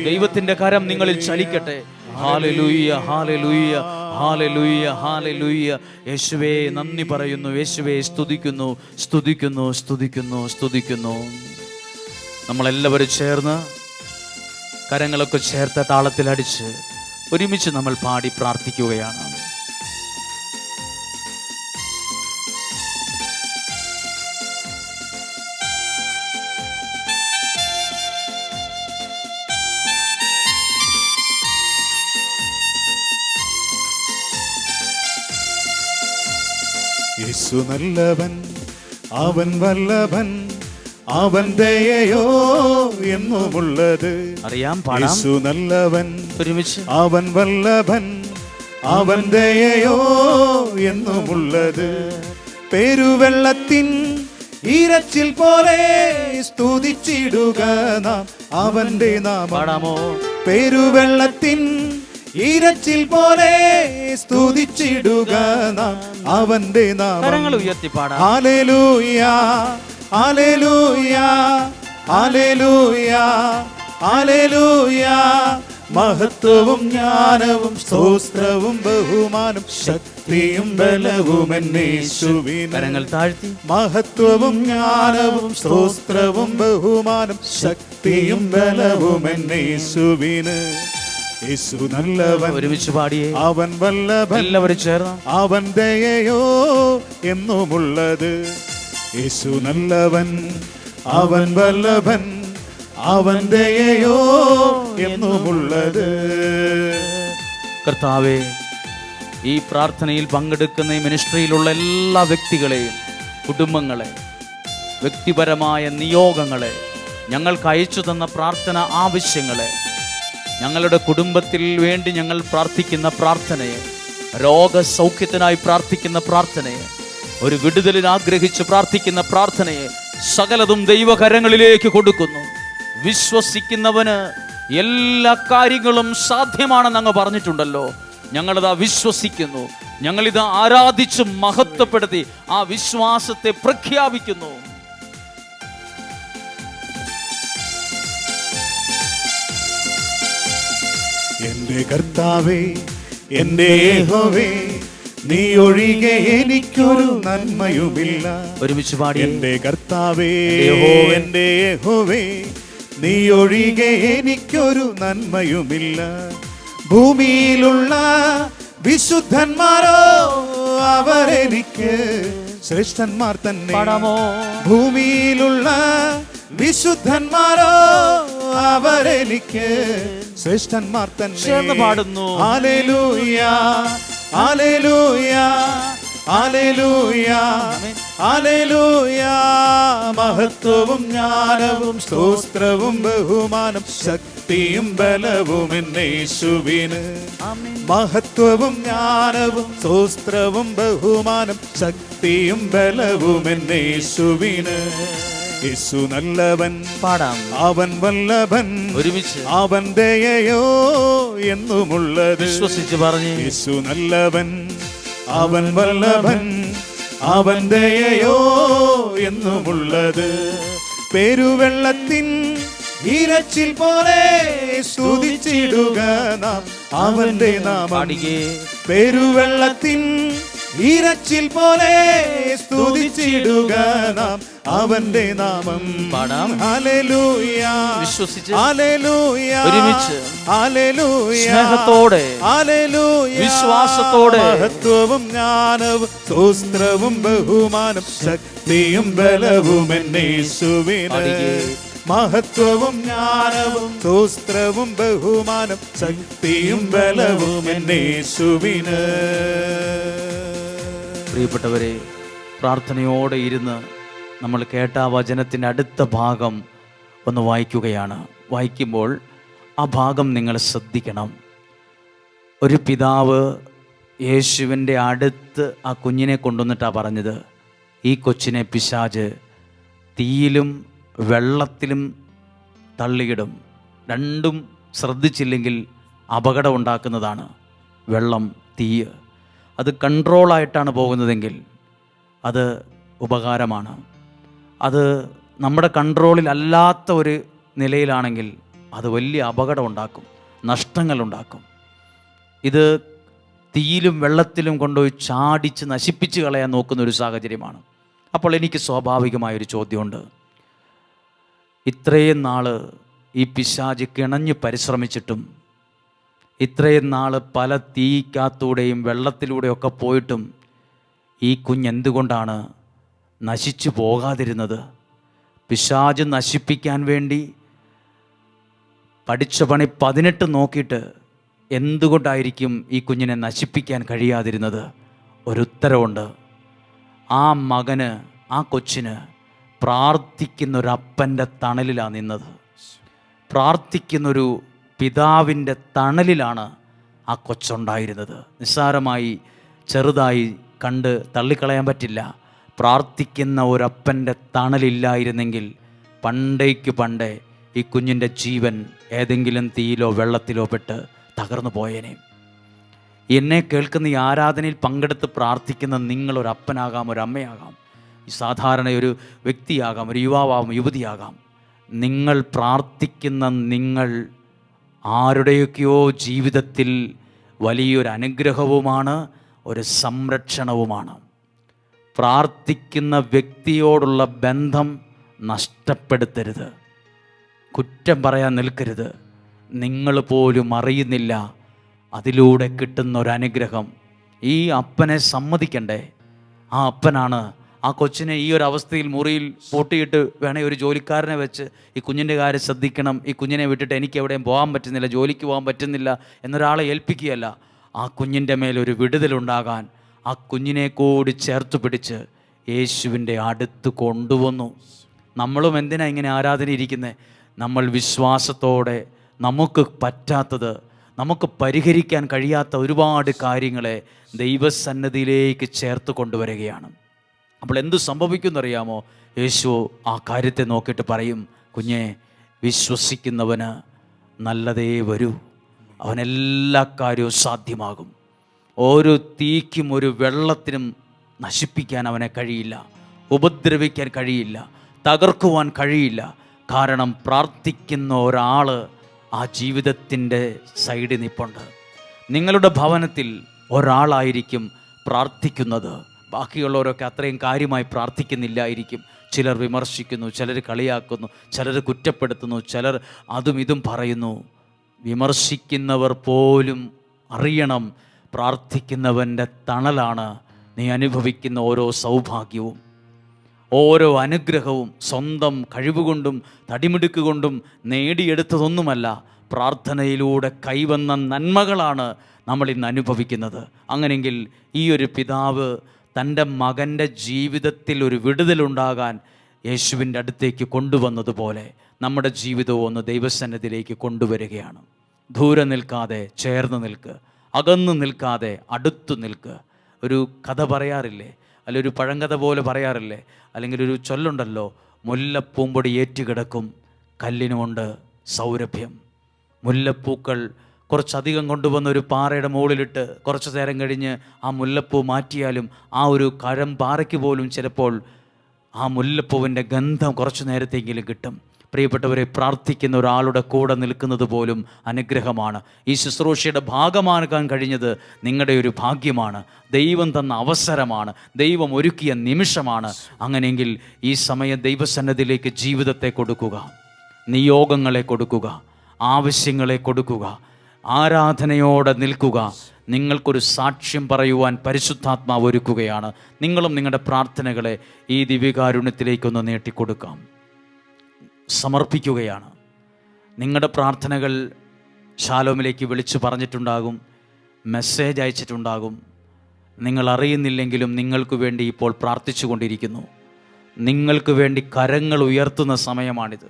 ദൈവത്തിന്റെ കരം നിങ്ങളിൽ ചലിക്കട്ടെ. ഹല്ലേലൂയ, ഹല്ലേലൂയ, ഹല്ലേലൂയ, ഹല്ലേലൂയ. യേശുവേ നന്ദി പറയുന്നു. യേശുവേ സ്തുതിക്കുന്നു, സ്തുതിക്കുന്നു, സ്തുതിക്കുന്നു, സ്തുതിക്കുന്നു. നമ്മളെല്ലാവരും ചേർന്ന് കരങ്ങളൊക്കെ ചേർത്ത താളത്തിലടിച്ച് ഒരുമിച്ച് നമ്മൾ പാടി പ്രാർത്ഥിക്കുകയാണ്. യേശു നല്ലവൻ, അവൻ വല്ലഭൻ, അവൻ ദയയോ എന്നുമുള്ളത്. അറിയാം, പാടാം. യേശു നല്ലവൻ, ഒരുമിച്ച്. അവൻ വല്ലഭൻ, അവൻ ദയയോ എന്നുമുള്ളത്. പെരുവെള്ളത്തിൻ ഈരച്ചിൽ പോലെ സ്തുതിച്ചിടുക നാം അവന്റെ നാമം. പാടാമോ? പെരുവെള്ളത്തിൻ ഈരച്ചിൽ പോലെ സ്തുതിച്ചിടുക നാം അവന്റെ നാമം. കരങ്ങൾ ഉയർത്തി പാടാം. ഹല്ലേലൂയ, ഹല്ലേലൂയ, ഹല്ലേലൂയ, ഹല്ലേലൂയ. മഹത്വവും ജ്ഞാനവും സ്തോത്രവും ബഹുമാനം ശക്തിയും ബലവും എന്നേശുവിന്. കരങ്ങൾ താഴ്ത്തി. മഹത്വവും ജ്ഞാനവും സ്തോത്രവും ബഹുമാനം ശക്തിയും ബലവും എന്നേശുവിന്. യേശു നല്ലവൻ, ഒരുമിച്ച് പാടിയേ. അവൻ വല്ലഭൻ, എല്ലാവരും ചേർന്ന്. അവൻ ദയയോ എന്നുമുള്ളത്. യേശു നല്ലവൻ, അവൻ വല്ലഭൻ, അവൻ ദയയോ എന്നുമുള്ളത്. കർത്താവേ, ഈ പ്രാർത്ഥനയിൽ പങ്കെടുക്കുന്ന ഈ മിനിസ്ട്രിയിലുള്ള എല്ലാ വ്യക്തികളെയും, കുടുംബങ്ങളെ, വ്യക്തിപരമായ നിയോഗങ്ങളെ, ഞങ്ങൾക്ക് അയച്ചു തന്ന പ്രാർത്ഥന ആവശ്യങ്ങളെ, ഞങ്ങളുടെ കുടുംബത്തിൽ വേണ്ടി ഞങ്ങൾ പ്രാർത്ഥിക്കുന്ന പ്രാർത്ഥനയെ, രോഗസൗഖ്യത്തിനായി പ്രാർത്ഥിക്കുന്ന പ്രാർത്ഥനയെ, ഒരു വിടുതലിന് ആഗ്രഹിച്ച് പ്രാർത്ഥിക്കുന്ന പ്രാർത്ഥനയെ സകലതും ദൈവകരങ്ങളിലേക്ക് കൊടുക്കുന്നു. വിശ്വസിക്കുന്നവന് എല്ലാ കാര്യങ്ങളും സാധ്യമാണെന്ന് അങ്ങ് പറഞ്ഞിട്ടുണ്ടല്ലോ. ഞങ്ങളിതാ വിശ്വസിക്കുന്നു, ഞങ്ങളിതാ ആരാധിച്ച് മഹത്വപ്പെടുത്തി ആ വിശ്വാസത്തെ പ്രഖ്യാപിക്കുന്നു. എന്റെ കർത്താവേ, എന്റെ യഹോവേ, നീ ഒഴികെ എനിക്കൊരു നന്മയുമില്ല. ഒരുമിച്ച് പാടി. എന്റെ കർത്താവേ, എന്റെ യഹോവേ, നീ ഒഴികെ എനിക്കൊരു നന്മയുമില്ല. ഭൂമിയിലുള്ള വിശുദ്ധന്മാരോ അവരെനിക്ക് ശ്രേഷ്ഠന്മാർ തന്നെ. ഭൂമിയിലുള്ള വിശുദ്ധന്മാരോ അവരെനിക്ക് ശ്രേഷ്ഠന്മാർ തന്നെ. പാടുന്നു. ഹല്ലേലൂയ, ഹല്ലേലൂയ, ഹല്ലേലൂയ, ഹല്ലേലൂയ. മഹത്വവും ജ്ഞാനവും സ്തോത്രവും ബഹുമാനം ശക്തിയും ബലവും എന്നേശുവിന്. മഹത്വവും ജ്ഞാനവും സ്തോത്രവും ബഹുമാനം ശക്തിയും ബലവും എന്നേശുവിന്. യേശു നല്ലവൻ, പാടാം. അവൻ വല്ലഭൻ, ഒരുമിച്ച്. അവൻ ദയയോ എന്നുമുള്ളത്. വിശ്വസിച്ച് പറഞ്ഞു. യേശു നല്ലവൻ, അവൻ വല്ലഭൻ, അവൻ ദയയോ എന്നുമുള്ളത്. പെരുവെള്ളത്തിൻ ഈരച്ചിൽ പോലെ സ്തുതിച്ചിടുക നാം അവന്റെ നാമം. പെരുവെള്ളത്തിൻ ഈരച്ചിൽ പോലെ സ്തുതിച്ചിടുക നാം അവന്റെ നാമം. പാടാം. ഹല്ലേലൂയ, വിശ്വസിച്ച്. ഹല്ലേലൂയ, ഒരുമിച്ച്. ഹല്ലേലൂയ, സ്നേഹത്തോടെ, ഹല്ലേലൂയ, വിശ്വാസത്തോടെ. മഹത്വവും ജ്ഞാനവും സ്തോത്രവും ബഹുമാനം ശക്തിയും ബലവും എന്നേശുവിന്. മഹത്വവും ജ്ഞാനവും സ്തോത്രവും ബഹുമാനം ശക്തിയും ബലവും എന്നേശുവിന്. പ്രിയപ്പെട്ടവരെ, പ്രാർത്ഥനയോടെ ഇരുന്ന് നമ്മൾ കേട്ട ആ വചനത്തിൻ്റെ അടുത്ത ഭാഗം ഒന്ന് വായിക്കുകയാണ്. വായിക്കുമ്പോൾ ആ ഭാഗം നിങ്ങൾ ശ്രദ്ധിക്കണം. ഒരു പിതാവ് യേശുവിൻ്റെ അടുത്ത് ആ കുഞ്ഞിനെ കൊണ്ടുവന്നിട്ടാണ് പറഞ്ഞത്, ഈ കൊച്ചിനെ പിശാച് തീയിലും വെള്ളത്തിലും തള്ളിയിടും. രണ്ടും ശ്രദ്ധിച്ചില്ലെങ്കിൽ അപകടം ഉണ്ടാക്കുന്നതാണ്. വെള്ളം, തീയ്, അത് കൺട്രോളായിട്ടാണ് പോകുന്നതെങ്കിൽ അത് ഉപകാരമാണ്. അത് നമ്മുടെ കൺട്രോളിൽ അല്ലാത്ത ഒരു നിലയിലാണെങ്കിൽ അത് വലിയ അപകടം ഉണ്ടാക്കും, നഷ്ടങ്ങളുണ്ടാക്കും. ഇത് തീയിലും വെള്ളത്തിലും കൊണ്ടുപോയി ചാടിച്ച് നശിപ്പിച്ച് കളയാൻ നോക്കുന്ന ഒരു സാഹചര്യമാണ്. അപ്പോൾ എനിക്ക് സ്വാഭാവികമായൊരു ചോദ്യമുണ്ട്. ഇത്രയും നാൾ ഈ പിശാച് കിണഞ്ഞ് പരിശ്രമിച്ചിട്ടും, ഇത്രയും നാൾ പല തീക്കകത്തൂടെയും വെള്ളത്തിലൂടെയൊക്കെ പോയിട്ടും ഈ കുഞ്ഞെന്തുകൊണ്ടാണ് നശിച്ചു പോകാതിരുന്നത്? പിശാച് നശിപ്പിക്കാൻ വേണ്ടി പഠിച്ച പണി 18 നോക്കിയിട്ട് എന്തുകൊണ്ടായിരിക്കും ഈ കുഞ്ഞിനെ നശിപ്പിക്കാൻ കഴിയാതിരുന്നത്? ഒരു ഉത്തരവുണ്ട്. ആ മകന്, ആ കൊച്ചിന് പ്രാർത്ഥിക്കുന്നൊരപ്പൻ്റെ തണലിലാണ് നിന്നത്. പ്രാർത്ഥിക്കുന്നൊരു പിതാവിൻ്റെ തണലിലാണ് ആ കൊച്ചുണ്ടായിരുന്നത്. നിസ്സാരമായി ചെറുതായി കണ്ട് തള്ളിക്കളയാൻ പറ്റില്ല. പ്രാർത്ഥിക്കുന്ന ഒരപ്പൻ്റെ തണലില്ലായിരുന്നെങ്കിൽ പണ്ടേ ഈ കുഞ്ഞിൻ്റെ ജീവൻ ഏതെങ്കിലും തീയിലോ വെള്ളത്തിലോ പെട്ട് തകർന്നു പോയേനെ. എന്നെ കേൾക്കുന്ന ഈ ആരാധനയിൽ പങ്കെടുത്ത് പ്രാർത്ഥിക്കുന്ന നിങ്ങളൊരപ്പനാകാം, ഒരമ്മയാകാം, സാധാരണ ഒരു വ്യക്തിയാകാം, ഒരു യുവാവാകാം, യുവതിയാകാം. നിങ്ങൾ പ്രാർത്ഥിക്കുന്ന നിങ്ങൾ ആരുടെയൊക്കെയോ ജീവിതത്തിൽ വലിയൊരു അനുഗ്രഹവുമാണ്, ഒരു സംരക്ഷണവുമാണ്. പ്രാർത്ഥിക്കുന്ന വ്യക്തിയോടുള്ള ബന്ധം നഷ്ടപ്പെടുത്തരുത്. കുറ്റം പറയാൻ നിൽക്കരുത്. നിങ്ങൾ പോലും അറിയുന്നില്ല അതിലൂടെ കിട്ടുന്ന ഒരനുഗ്രഹം. ഈ അപ്പനെ സമ്മതിക്കണ്ടേ? ആ അപ്പനാണ് ആ കൊച്ചിനെ ഈ ഒരു അവസ്ഥയിൽ മുറിയിൽ പൂട്ടിയിട്ട് വേണേ ഒരു ജോലിക്കാരനെ വെച്ച് ഈ കുഞ്ഞിൻ്റെ കാര്യം ശ്രദ്ധിക്കണം, ഈ കുഞ്ഞിനെ വിട്ടിട്ട് എനിക്ക് എവിടെയും പോകാൻ പറ്റുന്നില്ല, ജോലിക്ക് പോകാൻ പറ്റുന്നില്ല എന്നൊരാളെ ഏൽപ്പിക്കുകയല്ല. ആ കുഞ്ഞിൻ്റെ മേലൊരു വിടുതലുണ്ടാകാൻ ആ കുഞ്ഞിനെ കൂടി ചേർത്ത് പിടിച്ച് യേശുവിൻ്റെ അടുത്ത് കൊണ്ടുവന്നു. നമ്മളും എന്തിനാ ഇങ്ങനെ ആരാധന ഇരിക്കുന്നത്? നമ്മൾ വിശ്വാസത്തോടെ നമുക്ക് പറ്റാത്തത്, നമുക്ക് പരിഹരിക്കാൻ കഴിയാത്ത ഒരുപാട് കാര്യങ്ങളെ ദൈവസന്നിധിയിലേക്ക് ചേർത്ത് കൊണ്ടുവരികയാണ്. അപ്പോൾ എന്തു സംഭവിക്കുമെന്നറിയാമോ? യേശു ആ കാര്യത്തെ നോക്കിയിട്ട് പറയും, കുഞ്ഞെ, വിശ്വസിക്കുന്നവന് നല്ലതേ വരൂ, അവനെല്ലാ കാര്യവും സാധ്യമാകും. ഒരു തീക്കും ഒരു വെള്ളത്തിനും നശിപ്പിക്കാൻ അവനെ കഴിയില്ല, ഉപദ്രവിക്കാൻ കഴിയില്ല, തകർക്കുവാൻ കഴിയില്ല. കാരണം പ്രാർത്ഥിക്കുന്ന ഒരാൾ ആ ജീവിതത്തിൻ്റെ സൈഡിൽ നിൽപ്പുണ്ട്. നിങ്ങളുടെ ഭവനത്തിൽ ഒരാളായിരിക്കും പ്രാർത്ഥിക്കുന്നത്. ബാക്കിയുള്ളവരൊക്കെ അത്രയും കാര്യമായി പ്രാർത്ഥിക്കുന്നില്ലായിരിക്കും. ചിലർ വിമർശിക്കുന്നു, ചിലർ കളിയാക്കുന്നു, ചിലർ കുറ്റപ്പെടുത്തുന്നു, ചിലർ അതും ഇതും പറയുന്നു. വിമർശിക്കുന്നവർ പോലും അറിയണം, പ്രാർത്ഥിക്കുന്നവൻ്റെ തണലാണ് നീ അനുഭവിക്കുന്ന ഓരോ സൗഭാഗ്യവും, ഓരോ അനുഗ്രഹവും. സ്വന്തം കഴിവുകൊണ്ടും തടിമിടുക്കുകൊണ്ടും നേടിയെടുത്തതൊന്നുമല്ല, പ്രാർത്ഥനയിലൂടെ കൈവന്ന നന്മകളാണ് നമ്മൾ ഇന്ന് അനുഭവിക്കുന്നത്. അങ്ങനെയെങ്കിൽ ഈ ഒരു പിതാവ് തൻ്റെ മകൻ്റെ ജീവിതത്തിൽ ഒരു വിടുതലുണ്ടാകാൻ യേശുവിൻ്റെ അടുത്തേക്ക് കൊണ്ടുവന്നതുപോലെ നമ്മുടെ ജീവിതവും ഒന്ന് ദൈവസന്നിധിയിലേക്ക് കൊണ്ടുവരികയാണ്. ദൂരെ നിൽക്കാതെ ചേർന്ന് നിൽക്ക്, അകന്നു നിൽക്കാതെ അടുത്തു നിൽക്ക്. ഒരു കഥ പറയാറില്ലേ, അല്ലെങ്കിൽ ഒരു പഴങ്കഥ പോലെ പറയാറില്ലേ, അല്ലെങ്കിൽ ഒരു ചൊല്ലുണ്ടല്ലോ, മുല്ലപ്പൂമ്പൊടി ഏറ്റുകിടക്കും കല്ലിനുമുണ്ട് സൗരഭ്യം. മുല്ലപ്പൂക്കൾ കുറച്ചധികം കൊണ്ടുവന്ന ഒരു പാറയുടെ മുകളിലിട്ട് കുറച്ച് നേരം കഴിഞ്ഞ് ആ മുല്ലപ്പൂ മാറ്റിയാലും ആ ഒരു കഴം പാറയ്ക്ക് പോലും ചിലപ്പോൾ ആ മുല്ലപ്പൂവിൻ്റെ ഗന്ധം കുറച്ചു നേരത്തെങ്കിലും കിട്ടും. പ്രിയപ്പെട്ടവരെ, പ്രാർത്ഥിക്കുന്ന ഒരാളുടെ കൂടെ നിൽക്കുന്നത് പോലും അനുഗ്രഹമാണ്. ഈ ശുശ്രൂഷയുടെ ഭാഗമാകാൻ കഴിഞ്ഞത് നിങ്ങളുടെ ഒരു ഭാഗ്യമാണ്, ദൈവം തന്ന അവസരമാണ്, ദൈവം ഒരുക്കിയ നിമിഷമാണ്. അങ്ങനെയെങ്കിൽ ഈ സമയം ദൈവസന്നിധിയിലേക്ക് ജീവിതത്തെ കൊടുക്കുക, നിയോഗങ്ങളെ കൊടുക്കുക, ആവശ്യങ്ങളെ കൊടുക്കുക, ആരാധനയോടെ നിൽക്കുക. നിങ്ങൾക്കൊരു സാക്ഷ്യം പറയുവാൻ പരിശുദ്ധാത്മാവ് ഒരുക്കുകയാണ്. നിങ്ങളും നിങ്ങളുടെ പ്രാർത്ഥനകളെ ഈ ദിവ്യകാരുണ്യത്തിലേക്കൊന്ന് നീട്ടിക്കൊടുക്കാം, സമർപ്പിക്കുകയാണ്. നിങ്ങളുടെ പ്രാർത്ഥനകൾ ശാലോമിലേക്ക് വിളിച്ചു പറഞ്ഞിട്ടുണ്ടാകും, മെസ്സേജ് അയച്ചിട്ടുണ്ടാകും. നിങ്ങൾ അറിയുന്നില്ലെങ്കിലും നിങ്ങൾക്ക് വേണ്ടി ഇപ്പോൾ പ്രാർത്ഥിച്ചു കൊണ്ടിരിക്കുന്നു. നിങ്ങൾക്ക് വേണ്ടി കരങ്ങൾ ഉയർത്തുന്ന സമയമാണിത്.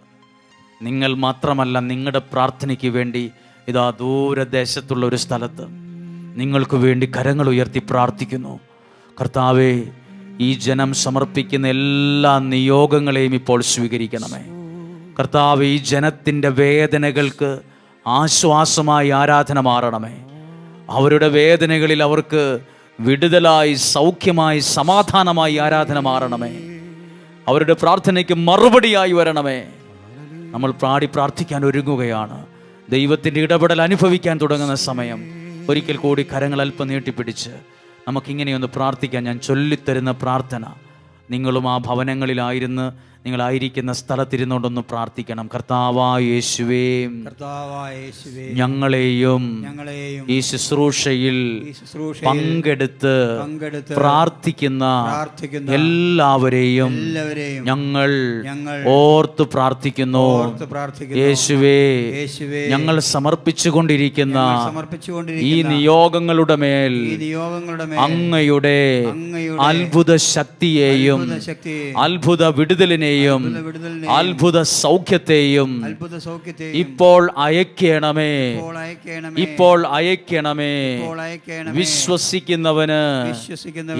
നിങ്ങൾ മാത്രമല്ല, നിങ്ങളുടെ പ്രാർത്ഥനയ്ക്ക് വേണ്ടി ഇതാ ദൂരദേശത്തുള്ള ഒരു സ്ഥലത്ത് നിങ്ങൾക്ക് വേണ്ടി കരങ്ങൾ ഉയർത്തി പ്രാർത്ഥിക്കുന്നു. കർത്താവേ, ഈ ജനം സമർപ്പിക്കുന്ന എല്ലാ നിയോഗങ്ങളെയും ഇപ്പോൾ സ്വീകരിക്കണമേ. കർത്താവ്, ഈ ജനത്തിൻ്റെ വേദനകൾക്ക് ആശ്വാസമായി ആരാധന മാറണമേ. അവരുടെ വേദനകളിൽ അവർക്ക് വിടുതലായി, സൗഖ്യമായി, സമാധാനമായി ആരാധന മാറണമേ. അവരുടെ പ്രാർത്ഥനയ്ക്ക് മറുപടിയായി വരണമേ. നമ്മൾ പ്രാർത്ഥിക്കാൻ ഒരുങ്ങുകയാണ്. ദൈവത്തിൻ്റെ ഇടപെടൽ അനുഭവിക്കാൻ തുടങ്ങുന്ന സമയം. ഒരിക്കൽ കൂടി കരങ്ങൾ അല്പം നീട്ടിപ്പിടിച്ച് നമുക്കിങ്ങനെയൊന്ന് പ്രാർത്ഥിക്കാൻ. ഞാൻ ചൊല്ലിത്തരുന്ന പ്രാർത്ഥന നിങ്ങളും ആ ഭവനങ്ങളിലായിരുന്ന് നിങ്ങളായിരിക്കുന്ന സ്ഥലത്തിരുന്നുകൊണ്ടൊന്ന് പ്രാർത്ഥിക്കണം. കർത്താവായ യേശുവേ, ഞങ്ങളെയും ഈ ശുശ്രൂഷയിൽ പങ്കെടുത്ത് പ്രാർത്ഥിക്കുന്ന എല്ലാവരെയും ഞങ്ങൾ ഓർത്ത് പ്രാർത്ഥിക്കുന്നു. യേശുവേ, ഞങ്ങൾ സമർപ്പിച്ചുകൊണ്ടിരിക്കുന്ന ഈ നിയോഗങ്ങളുടെ മേൽ അങ്ങയുടെ അത്ഭുത ശക്തിയെയും അത്ഭുത വിടുതലിനെയും അത്ഭുത സൗഖ്യത്തെയും ഇപ്പോൾ അയക്കണമേ, ഇപ്പോൾ അയക്കണമേ. വിശ്വസിക്കുന്നവന്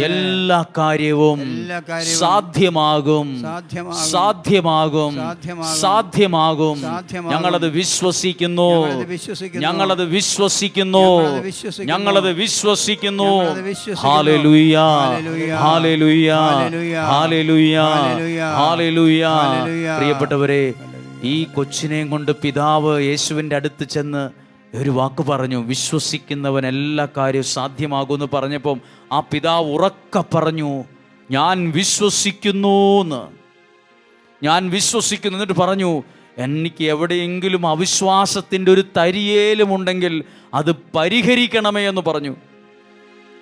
എല്ലാ കാര്യവും സാധ്യമാകും, സാധ്യമാകും, സാധ്യമാകും. ഞങ്ങളത് വിശ്വസിക്കുന്നു, ഞങ്ങളത് വിശ്വസിക്കുന്നു, ഞങ്ങളത് വിശ്വസിക്കുന്നു. ഹല്ലേലൂയ, ഹല്ലേലൂയ, ഹല്ലേലൂയ, ഹല്ലേലൂയ. പ്രിയപ്പെട്ടവരെ, ഈ കൊച്ചിനെയും കൊണ്ട് പിതാവ് യേശുവിൻ്റെ അടുത്ത് ചെന്ന് ഒരു വാക്ക് പറഞ്ഞു, വിശ്വസിക്കുന്നവൻ എല്ലാ കാര്യവും സാധ്യമാകുമെന്ന് പറഞ്ഞപ്പം ആ പിതാവ് ഉറക്കെ പറഞ്ഞു, ഞാൻ വിശ്വസിക്കുന്നു എന്ന്. ഞാൻ വിശ്വസിക്കുന്നു. എന്നിട്ട് പറഞ്ഞു, എനിക്ക് എവിടെയെങ്കിലും അവിശ്വാസത്തിൻ്റെ ഒരു തരിയേലും ഉണ്ടെങ്കിൽ അത് പരിഹരിക്കണമേ എന്ന് പറഞ്ഞു.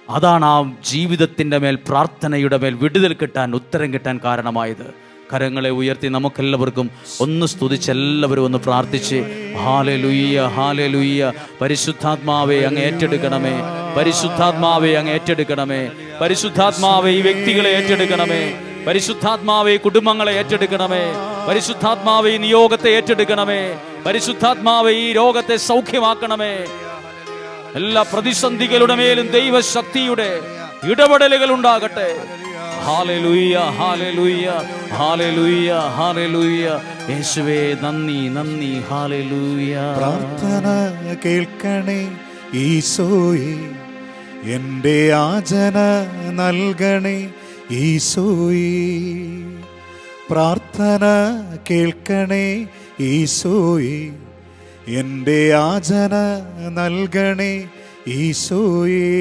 അതാണ് ആ ജീവിതത്തിൻ്റെ മേൽ, പ്രാർത്ഥനയുടെ മേൽ വിടുതൽ കിട്ടാൻ, ഉത്തരം കിട്ടാൻ കാരണമായത്. കരങ്ങളെ ഉയർത്തി നമുക്കെല്ലാവർക്കും ഒന്ന് സ്തുതിച്ച് എല്ലാവരും ഒന്ന് പ്രാർത്ഥിച്ച് ഹല്ലേലൂയ, ഹല്ലേലൂയ. പരിശുദ്ധാത്മാവെ അങ്ങ് ഏറ്റെടുക്കണമേ, പരിശുദ്ധാത്മാവെ അങ്ങ് ഏറ്റെടുക്കണമേ, പരിശുദ്ധാത്മാവെ ഈ വ്യക്തികളെ ഏറ്റെടുക്കണമേ, പരിശുദ്ധാത്മാവെ കുടുംബങ്ങളെ ഏറ്റെടുക്കണമേ, പരിശുദ്ധാത്മാവെ ഈ നിയോഗത്തെ ഏറ്റെടുക്കണമേ, പരിശുദ്ധാത്മാവെ ഈ രോഗത്തെ സൗഖ്യമാക്കണമേ. എല്ലാ പ്രതിസന്ധികളുടെ മേലും ദൈവശക്തിയുടെ ഇടപെടലുകൾ ഉണ്ടാകട്ടെ. ഹല്ലേലൂയ, ഹല്ലേലൂയ, ഹല്ലേലൂയ, ഹല്ലേലൂയ. യേശുവേ നന്ദി, നന്ദി. ഹല്ലേലൂയ. പ്രാർത്ഥന കേൾക്കണേ ഈശോയെ, എൻ്റെ യാചന നൽകണേ ഈശോയെ. പ്രാർത്ഥന കേൾക്കണേ ഈശോയെ, എൻ്റെ യാചന നൽകണേ ഈശോയെ.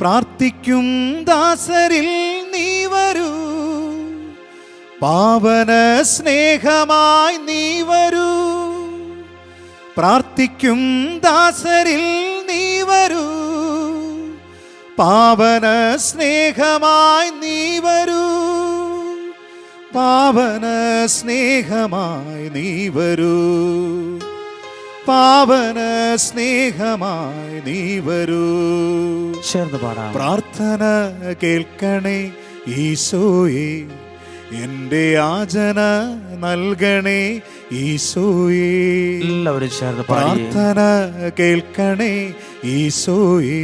പ്രാർത്ഥിക്കും ദാസരിൽ നീ വരൂ, പാവന സ്നേഹമായി നീ വരൂ. പ്രാർത്ഥിക്കും ദാസരിൽ നീ വരൂ, പാവന സ്നേഹമായി നീ വരൂ. പാവന സ്നേഹമായി നീ വരൂ, പാവന സ്നേഹമായി നീ വരൂ. ചേർന്ന് പാടാം. പ്രാർത്ഥന കേൾക്കണേ ഈശോയെ, എൻ്റെ യാചന നൽകണേ ഈശോയെ. എല്ലാവരും ചേർന്ന് പ്രാർത്ഥന കേൾക്കണേ ഈശോയെ,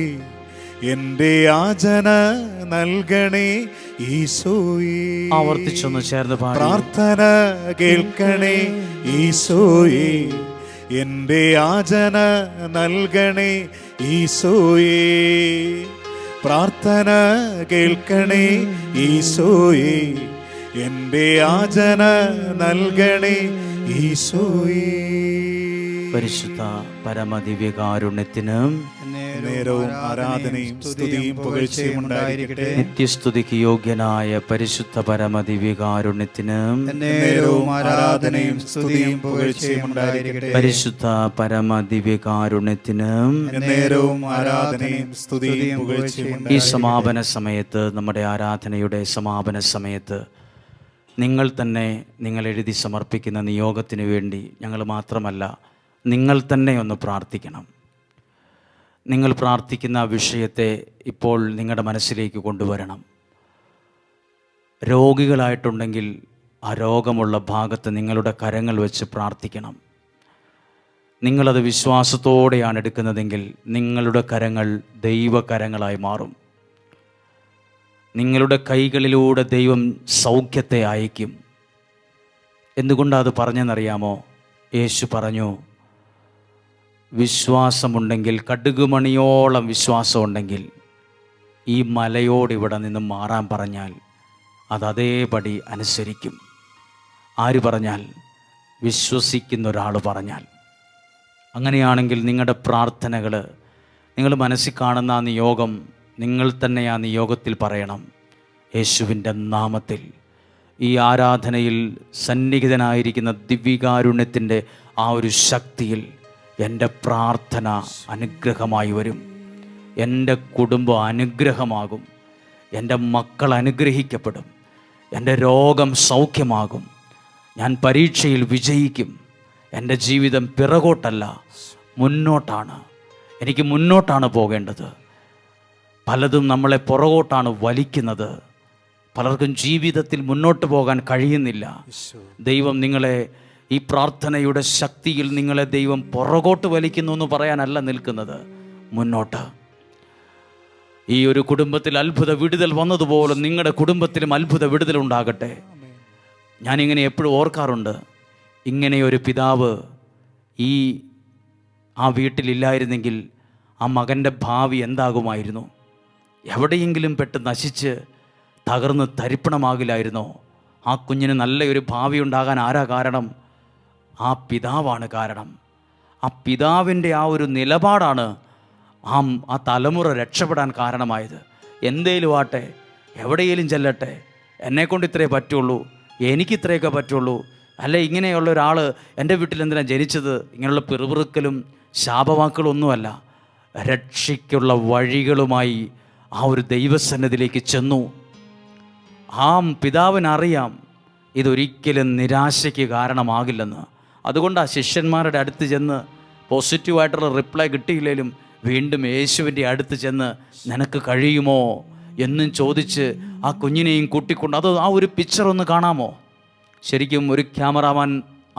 എൻ്റെ യാചന നൽകണേ ഈശോയെ. ആവർത്തിച്ചൊന്ന് ചേർന്ന് പാടി. പ്രാർത്ഥന കേൾക്കണേ ഈശോയെ, എൻ്റെ യാചന നൽകണേ ഈശോയെ. പ്രാർത്ഥന കേൾക്കണേ ഈശോയെ, എൻ്റെ യാചന നൽകണേ ഈശോയെ. പരിശുദ്ധ പരമദിവ്യകാരുണ്യത്തിനും നേരവും ആരാധനയും സ്തുതിയും പുകഴ്ചയും ഉണ്ടായിരിക്കട്ടെ. നിത്യസ്തുതിക്ക് യോഗ്യനായ പരിശുദ്ധ പരമദിവ്യകാരുണ്യത്തിനും നേരവും ആരാധനയും സ്തുതിയും പുകഴ്ചയും ഉണ്ടായിരിക്കട്ടെ. പരിശുദ്ധ പരമദിവ്യകാരുണ്യത്തിനും നേരവും ആരാധനയും സ്തുതിയും പുകഴ്ചയും ഈ സമാപന സമയത്ത്, നമ്മുടെ ആരാധനയുടെ സമാപന സമയത്ത് നിങ്ങൾ തന്നെ നിങ്ങൾ എഴുതി സമർപ്പിക്കുന്ന നിയോഗത്തിന് വേണ്ടി ഞങ്ങൾ മാത്രമല്ല, നിങ്ങൾ തന്നെ ഒന്ന് പ്രാർത്ഥിക്കണം. നിങ്ങൾ പ്രാർത്ഥിക്കുന്ന വിഷയത്തെ ഇപ്പോൾ നിങ്ങളുടെ മനസ്സിലേക്ക് കൊണ്ടുവരണം. രോഗികളായിട്ടുണ്ടെങ്കിൽ ആ രോഗമുള്ള ഭാഗത്ത് നിങ്ങളുടെ കരങ്ങൾ വെച്ച് പ്രാർത്ഥിക്കണം. നിങ്ങളത് വിശ്വാസത്തോടെയാണ് എടുക്കുന്നതെങ്കിൽ നിങ്ങളുടെ കരങ്ങൾ ദൈവകരങ്ങളായി മാറും. നിങ്ങളുടെ കൈകളിലൂടെ ദൈവം സൗഖ്യത്തെ അയക്കും. എന്തുകൊണ്ടാണ് അത് പറഞ്ഞെന്നറിയാമോ? യേശു പറഞ്ഞു, വിശ്വാസമുണ്ടെങ്കിൽ, കടുകുമണിയോളം വിശ്വാസമുണ്ടെങ്കിൽ ഈ മലയോട് ഇവിടെ നിന്ന് മാറാൻ പറഞ്ഞാൽ അത് അതേപടി അനുസരിക്കും. ആര് പറഞ്ഞാൽ? വിശ്വസിക്കുന്ന ഒരാൾ പറഞ്ഞാൽ. അങ്ങനെയാണെങ്കിൽ നിങ്ങളുടെ പ്രാർത്ഥനകൾ, നിങ്ങൾ മനസ്സിൽ കാണുന്ന ആ നിയോഗം നിങ്ങൾ തന്നെ ആ നിയോഗത്തിൽ പറയണം. യേശുവിൻ്റെ നാമത്തിൽ ഈ ആരാധനയിൽ സന്നിഹിതനായിരിക്കുന്ന ദിവ്യകാരുണ്യത്തിൻ്റെ ആ ഒരു ശക്തിയിൽ എൻ്റെ പ്രാർത്ഥന അനുഗ്രഹമായി വരും. എൻ്റെ കുടുംബം അനുഗ്രഹമാകും. എൻ്റെ മക്കൾ അനുഗ്രഹിക്കപ്പെടും. എൻ്റെ രോഗം സൗഖ്യമാകും. ഞാൻ പരീക്ഷയിൽ വിജയിക്കും. എൻ്റെ ജീവിതം പിറകോട്ടല്ല, മുന്നോട്ടാണ്. എനിക്ക് മുന്നോട്ടാണ് പോകേണ്ടത്. പലതും നമ്മളെ പുറകോട്ടാണ് വലിക്കുന്നത്. പലർക്കും ജീവിതത്തിൽ മുന്നോട്ട് പോകാൻ കഴിയുന്നില്ല. ദൈവം നിങ്ങളെ ഈ പ്രാർത്ഥനയുടെ ശക്തിയിൽ നിങ്ങളെ ദൈവം പുറകോട്ട് വലിക്കുന്നു എന്ന് പറയാനല്ല നിൽക്കുന്നത്, മുന്നോട്ട്. ഈ ഒരു കുടുംബത്തിൽ അത്ഭുത വിടുതൽ വന്നതുപോലെ നിങ്ങളുടെ കുടുംബത്തിലും അത്ഭുത വിടുതൽ ഉണ്ടാകട്ടെ. ഞാനിങ്ങനെ എപ്പോഴും ഓർക്കാറുണ്ട്, ഇങ്ങനെയൊരു പിതാവ് ആ വീട്ടിലില്ലായിരുന്നെങ്കിൽ ആ മകൻ്റെ ഭാവി എന്താകുമായിരുന്നു? എവിടെയെങ്കിലും പെട്ട് നശിച്ച് തകർന്ന് തരിപ്പണമാകില്ലായിരുന്നോ? ആ കുഞ്ഞിന് നല്ലൊരു ഭാവി ഉണ്ടാകാൻ ആരാ കാരണം? ആ പിതാവാണ് കാരണം. ആ പിതാവിൻ്റെ ആ ഒരു നിലപാടാണ് ആ തലമുറ രക്ഷപ്പെടാൻ കാരണമായത്. എന്തേലും ആട്ടെ, എവിടെയെങ്കിലും ചെല്ലട്ടെ, എന്നെക്കൊണ്ട് ഇത്രയേ പറ്റുള്ളൂ, എനിക്കിത്രയൊക്കെ പറ്റുള്ളൂ, അല്ല ഇങ്ങനെയുള്ള ഒരാൾ എൻ്റെ വീട്ടിൽ എന്തിനാണ് ജനിച്ചത്? ഇങ്ങനെയുള്ള പിറുപിറുക്കലും ശാപവാക്കുകളൊന്നുമല്ല. രക്ഷയ്ക്കുള്ള വഴികളുമായി ആ ഒരു ദൈവസന്നിധിയിലേക്ക് ചെന്നു. ആ പിതാവിനറിയാം ഇതൊരിക്കലും നിരാശയ്ക്ക് കാരണമാകില്ലെന്ന്. അതുകൊണ്ട് ആ ശിഷ്യന്മാരുടെ അടുത്ത് ചെന്ന് പോസിറ്റീവായിട്ടുള്ള റിപ്ലൈ കിട്ടിയില്ലെങ്കിലും വീണ്ടും യേശുവിൻ്റെ അടുത്ത് ചെന്ന് നിനക്ക് കഴിയുമോ എന്നും ചോദിച്ച് ആ കുഞ്ഞിനെയും കൂട്ടിക്കൊണ്ട് ആ ഒരു പിക്ചർ ഒന്ന് കാണാമോ? ശരിക്കും ഒരു ക്യാമറാമാൻ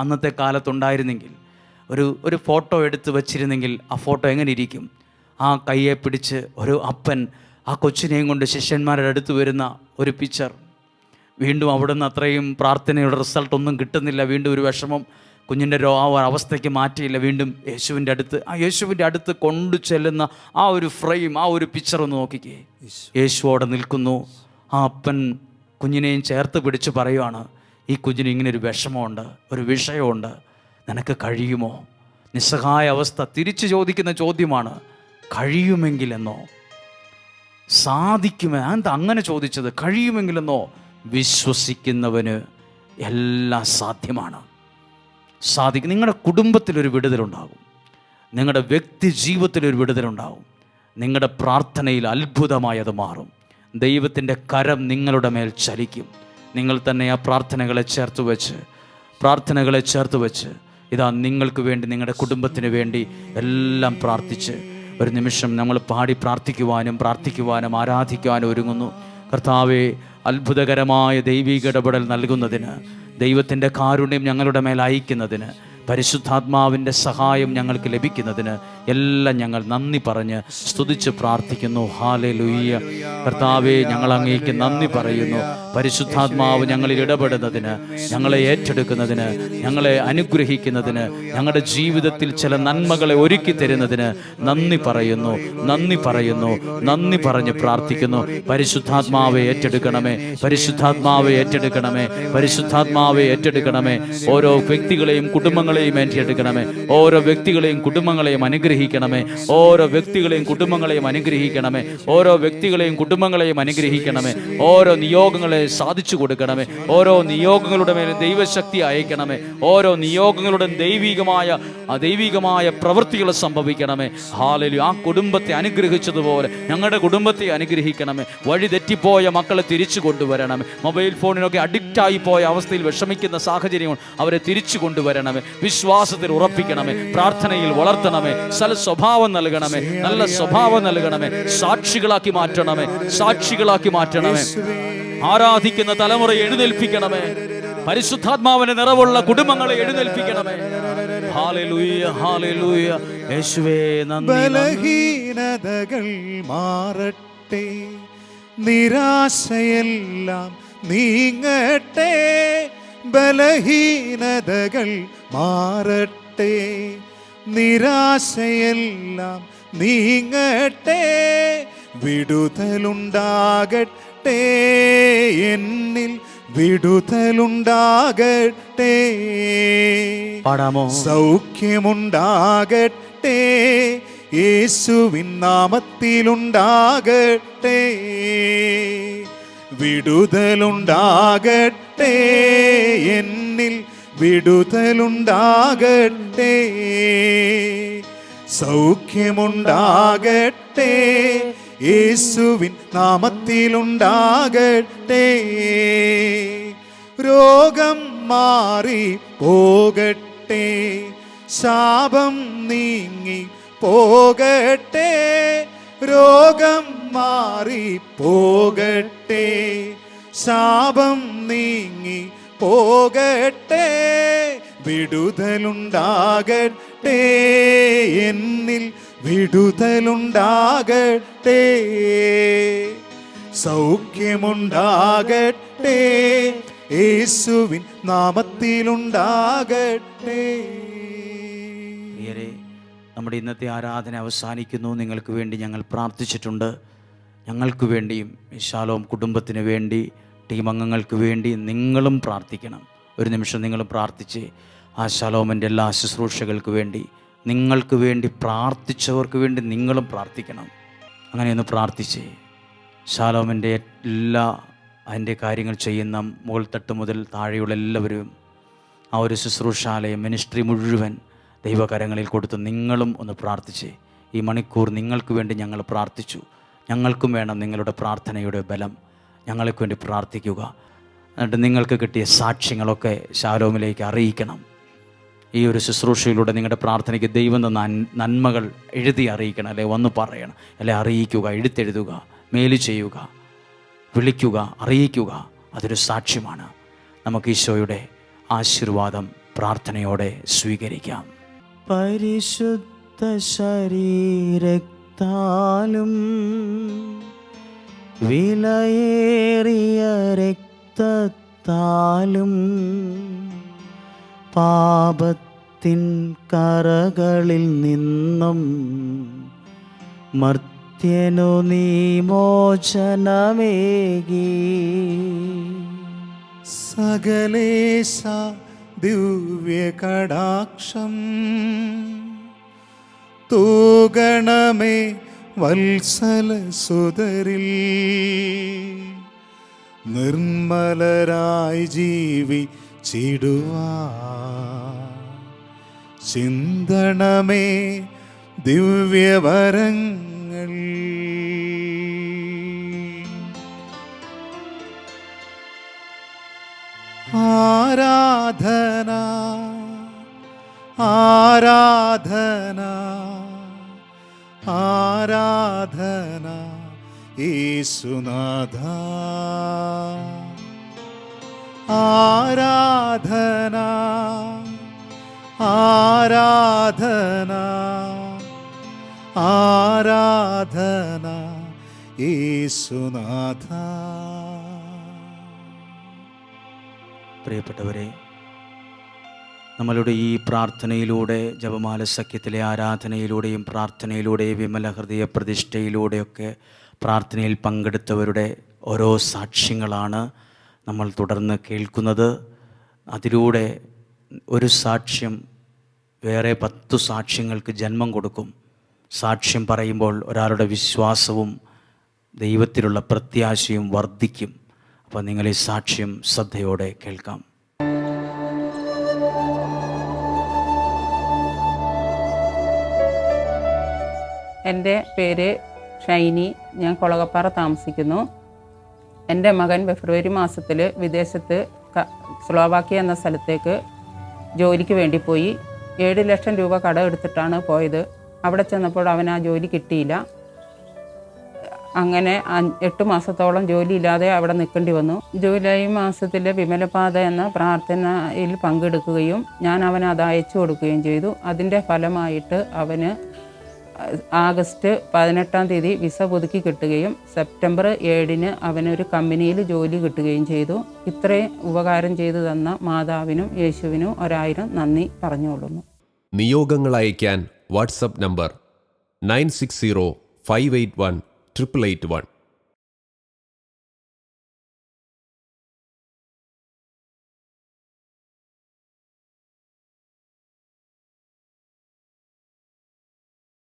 അന്നത്തെ കാലത്തുണ്ടായിരുന്നെങ്കിൽ, ഒരു ഫോട്ടോ എടുത്ത് വച്ചിരുന്നെങ്കിൽ ആ ഫോട്ടോ എങ്ങനെ ഇരിക്കും? ആ കയ്യെ പിടിച്ച് ഒരു അപ്പൻ ആ കൊച്ചിനെയും കൊണ്ട് ശിഷ്യന്മാരുടെ അടുത്ത് വരുന്ന ഒരു പിക്ചർ. വീണ്ടും അവിടുന്ന് അത്രയും പ്രാർത്ഥനയുടെ റിസൾട്ടൊന്നും കിട്ടുന്നില്ല. വീണ്ടും ഒരു വിഷമം, കുഞ്ഞിൻ്റെ ആ അവസ്ഥയ്ക്ക് മാറ്റിയില്ല. വീണ്ടും യേശുവിൻ്റെ അടുത്ത് കൊണ്ടു ചെല്ലുന്ന ആ ഒരു ഫ്രെയിം, ആ ഒരു പിക്ചർ ഒന്ന് നോക്കിക്കേ. യേശുവോടെ നിൽക്കുന്നു. ആ അപ്പൻ കുഞ്ഞിനെയും ചേർത്ത് പിടിച്ച് പറയുവാണ്, ഈ കുഞ്ഞിന് ഇങ്ങനൊരു വിഷമമുണ്ട്, ഒരു വിഷയമുണ്ട്, നിനക്ക് കഴിയുമോ? നിസ്സഹായ അവസ്ഥ. തിരിച്ചു ചോദിക്കുന്ന ചോദ്യമാണ്, കഴിയുമെങ്കിലെന്നോ? സാധിക്കുമോ? എന്താ അങ്ങനെ ചോദിച്ചത്? കഴിയുമെങ്കിലെന്നോ? വിശ്വസിക്കുന്നവന് എല്ലാം സാധ്യമാണ്. നിങ്ങളുടെ കുടുംബത്തിലൊരു വിടുതലുണ്ടാകും. നിങ്ങളുടെ വ്യക്തി ജീവിതത്തിലൊരു വിടുതലുണ്ടാകും. നിങ്ങളുടെ പ്രാർത്ഥനയിൽ അത്ഭുതമായി അത് മാറും. ദൈവത്തിൻ്റെ കരം നിങ്ങളുടെ മേൽ ചലിക്കും. നിങ്ങൾ തന്നെ ആ പ്രാർത്ഥനകളെ ചേർത്ത് വെച്ച് ഇതാ നിങ്ങൾക്ക് വേണ്ടി, നിങ്ങളുടെ കുടുംബത്തിന് വേണ്ടി എല്ലാം പ്രാർത്ഥിച്ച് ഒരു നിമിഷം നമ്മൾ പാടി പ്രാർത്ഥിക്കുവാനും ആരാധിക്കുവാനും ഒരുങ്ങുന്നു. കർത്താവേ, അത്ഭുതകരമായ ദൈവിക ഇടപെടൽ നൽകുന്നതിന്, ദൈവത്തിൻ്റെ കാരുണ്യം ഞങ്ങളുടെ മേൽ അയക്കുന്നതിന്, പരിശുദ്ധാത്മാവിൻ്റെ സഹായം ഞങ്ങൾക്ക് ലഭിക്കുന്നതിന് എല്ലാം ഞങ്ങൾ നന്ദി പറഞ്ഞ് സ്തുതിച്ച് പ്രാർത്ഥിക്കുന്നു. ഹല്ലേലൂയ. കർത്താവേ, ഞങ്ങൾ അങ്ങേക്ക് നന്ദി പറയുന്നു. പരിശുദ്ധാത്മാവ് ഞങ്ങളിൽ ഇടപെടുന്നതിന്, ഞങ്ങളെ ഏറ്റെടുക്കുന്നതിന്, ഞങ്ങളെ അനുഗ്രഹിക്കുന്നതിന്, ഞങ്ങളുടെ ജീവിതത്തിൽ ചില നന്മകളെ ഒരുക്കി തരുന്നതിന് നന്ദി പറഞ്ഞ് പ്രാർത്ഥിക്കുന്നു. പരിശുദ്ധാത്മാവെ ഏറ്റെടുക്കണമേ. ഓരോ വ്യക്തികളെയും കുടുംബങ്ങളെയും ഏറ്റെടുക്കണമേ. ഓരോ വ്യക്തികളെയും കുടുംബങ്ങളെയും അനുഗ്രഹിക്കണമേ. ഓരോ നിയോഗങ്ങളെ സാധിച്ചു കൊടുക്കണമേ. ഓരോ നിയോഗങ്ങളുടെ മേലും ദൈവശക്തി അയക്കണമേ. ഓരോ നിയോഗങ്ങളുടെ ദൈവികമായ പ്രവൃത്തികൾ സംഭവിക്കണമേ. ഹല്ലേലൂയ. ആ കുടുംബത്തെ അനുഗ്രഹിച്ചതുപോലെ ഞങ്ങളുടെ കുടുംബത്തെ അനുഗ്രഹിക്കണമേ. വഴി തെറ്റിപ്പോയ മക്കളെ തിരിച്ചു കൊണ്ടുവരണമേ. മൊബൈൽ ഫോണിനൊക്കെ അഡിക്റ്റായി പോയ അവസ്ഥയിൽ വിഷമിക്കുന്ന സാഹചര്യങ്ങൾ അവരെ തിരിച്ചു കൊണ്ടുവരണമേ. വിശ്വാസത്തിൽ ഉറപ്പിക്കണമേ. പ്രാർത്ഥനയിൽ വളർത്തണമേ. നല്ല സ്വഭാവം നൽകണമേ. സാക്ഷികളാക്കി മാറ്റണമേ. ആരാധിക്കുന്ന തലമുറയെ എഴുന്നേൽപ്പിക്കണമേ. പരിശുദ്ധാത്മാവിന്റെ നിറവുള്ള കുടുംബങ്ങളെ എഴുന്നേൽപ്പിക്കണമേ. ഹല്ലേലൂയ. യേശുവേ നന്ദി. ബലഹീനതകൾ മാറട്ടെ, നിരാശയെല്ലാം നീങ്ങട്ടെ. ബലഹീനതകൾ മാറട്ടെ, നിരാശയെല്ലാം നീങ്ങട്ടെ. വിടുതലുണ്ടാകട്ടെ, എന്നിൽ വിടുതലുണ്ടാകട്ടെ. പാടാമോ? സൗഖ്യമുണ്ടാകട്ടെ, യേശുവിൻ നാമത്തിലുണ്ടാകട്ടെ. വിടുതലുണ്ടാകട്ടെ എന്നിൽ വിടുതലുണ്ടാകട്ടെ, സൗഖ്യമുണ്ടാകട്ടെ യേശുവിൻ നാമത്തിലുണ്ടാകട്ടെ, രോഗം മാറി പോകട്ടെ, ശാപം നീങ്ങി പോകട്ടെ, രോഗം മാറി പോകട്ടെ, ശാപം നീങ്ങി പോകട്ടെ, വിടുതലുണ്ടാകട്ടെ എന്നിൽ വിടുതലുണ്ടാകട്ടെ, സൗഖ്യമുണ്ടാകട്ടെ യേശുവിൻ നാമത്തിലുണ്ടാകട്ടെ. പ്രിയരെ, നമ്മുടെ ഇന്നത്തെ ആരാധന അവസാനിക്കുന്നു. നിങ്ങൾക്ക് വേണ്ടി ഞങ്ങൾ പ്രാർത്ഥിച്ചിട്ടുണ്ട്. ഞങ്ങൾക്ക് വേണ്ടിയും ഷാലോം കുടുംബത്തിന് വേണ്ടി, ടീം അംഗങ്ങൾക്ക് വേണ്ടി നിങ്ങളും പ്രാർത്ഥിക്കണം. ഒരു നിമിഷം നിങ്ങളും പ്രാർത്ഥിച്ച് ആ ഷാലോമിൻ്റെ എല്ലാ ശുശ്രൂഷകൾക്ക് വേണ്ടി, നിങ്ങൾക്ക് വേണ്ടി പ്രാർത്ഥിച്ചവർക്ക് വേണ്ടി നിങ്ങളും പ്രാർത്ഥിക്കണം. അങ്ങനെയൊന്ന് പ്രാർത്ഥിച്ച് ഷാലോമിൻ്റെ എല്ലാ അതിൻ്റെ കാര്യങ്ങൾ ചെയ്യുന്ന മുകൾ തട്ട് മുതൽ താഴെയുള്ള എല്ലാവരും ആ ഒരു ശുശ്രൂഷാലയം മിനിസ്ട്രി മുഴുവൻ ദൈവകരങ്ങളിൽ കൊടുത്ത് നിങ്ങളും ഒന്ന് പ്രാർത്ഥിച്ച് ഈ മണിക്കൂർ നിങ്ങൾക്ക് വേണ്ടി ഞങ്ങൾ പ്രാർത്ഥിച്ചു. ഞങ്ങൾക്കും വേണം നിങ്ങളുടെ പ്രാർത്ഥനയുടെ ബലം. ഞങ്ങൾക്ക് വേണ്ടി പ്രാർത്ഥിക്കുക. എന്നിട്ട് നിങ്ങൾക്ക് കിട്ടിയ സാക്ഷ്യങ്ങളൊക്കെ ഷാലോമിലേക്ക് അറിയിക്കണം. ഈ ഒരു ശുശ്രൂഷയിലൂടെ നിങ്ങളുടെ പ്രാർത്ഥനയ്ക്ക് ദൈവം തന്ന നന്മകൾ എഴുതി അറിയിക്കണം, അല്ലെ വന്ന് പറയണം, അല്ലെ അറിയിക്കുക, എഴുത്തെഴുതുക, മെയിൽ ചെയ്യുക, വിളിക്കുക, അറിയിക്കുക. അതൊരു സാക്ഷ്യമാണ്. നമുക്ക് ഈശോയുടെ ആശീർവാദം പ്രാർത്ഥനയോടെ സ്വീകരിക്കാം. പരിശുദ്ധ ശരീരത്താലും വിലയേറിയ രക്തത്താലും പാപത്തിൻ കറകളിൽ നിന്നും മർത്യനു നീ മോചനമേകി. സകലേശ ദിവ്യകടാക്ഷം തൂഗണമേ വത്സലസുതരിൽ, നിർമ്മലരായി ജീവിച്ചിടുവാൻ ചിന്തണമേ ദിവ്യവരങ്ങൾ. ആരാധന ആരാധന ആരാധന യേശുനാഥ, ആരാധന ആരാധന ആരാധന യേശുനാഥ. പ്രിയപ്പെട്ടവരെ, നമ്മളുടെ ഈ പ്രാർത്ഥനയിലൂടെ, ജപമാല സഖ്യത്തിലെ ആരാധനയിലൂടെയും പ്രാർത്ഥനയിലൂടെയും വിമല ഹൃദയ പ്രതിഷ്ഠയിലൂടെയൊക്കെ പ്രാർത്ഥനയിൽ പങ്കെടുത്തവരുടെ ഓരോ സാക്ഷ്യങ്ങളാണ് നമ്മൾ തുടർന്ന് കേൾക്കുന്നത്. അതിലൂടെ ഒരു സാക്ഷ്യം വേറെ 10 സാക്ഷ്യങ്ങൾക്ക് ജന്മം കൊടുക്കും. സാക്ഷ്യം പറയുമ്പോൾ ഒരാളുടെ വിശ്വാസവും ദൈവത്തിലുള്ള പ്രത്യാശയും വർദ്ധിക്കും. അപ്പോൾ നിങ്ങൾ ഈ സാക്ഷ്യം ശ്രദ്ധയോടെ കേൾക്കാം. എൻ്റെ പേര് ഷൈനി. ഞാൻ കൊളകപ്പാറ താമസിക്കുന്നു. എൻ്റെ മകൻ ഫെബ്രുവരി മാസത്തിൽ വിദേശത്ത് സ്ലോവാക്യ എന്ന സ്ഥലത്തേക്ക് ജോലിക്ക് വേണ്ടി പോയി. 7 ലക്ഷം രൂപ കടം എടുത്തിട്ടാണ് പോയത്. അവിടെ ചെന്നപ്പോൾ അവൻ ആ ജോലി കിട്ടിയില്ല. അങ്ങനെ 8 മാസത്തോളം ജോലിയില്ലാതെ അവിടെ നിൽക്കേണ്ടി വന്നു. ജൂലൈ മാസത്തിൽ വിമലപാത എന്ന പ്രാർത്ഥനയിൽ പങ്കെടുക്കുകയും ഞാൻ അവന് അത് അയച്ചു കൊടുക്കുകയും ചെയ്തു. അതിൻ്റെ ഫലമായിട്ട് അവന് ആഗസ്റ്റ് 18-ാം തീയതി വിസ പുതുക്കി കിട്ടുകയും സെപ്റ്റംബർ 7-ന് അവനൊരു കമ്പനിയിൽ ജോലി കിട്ടുകയും ചെയ്തു. ഇത്രയും ഉപകാരം ചെയ്തു തന്ന മാതാവിനും യേശുവിനും 1000 നന്ദി പറഞ്ഞുകൊള്ളുന്നു. നിയോഗങ്ങൾ അയക്കാൻ വാട്സപ്പ് നമ്പർ 9605818881.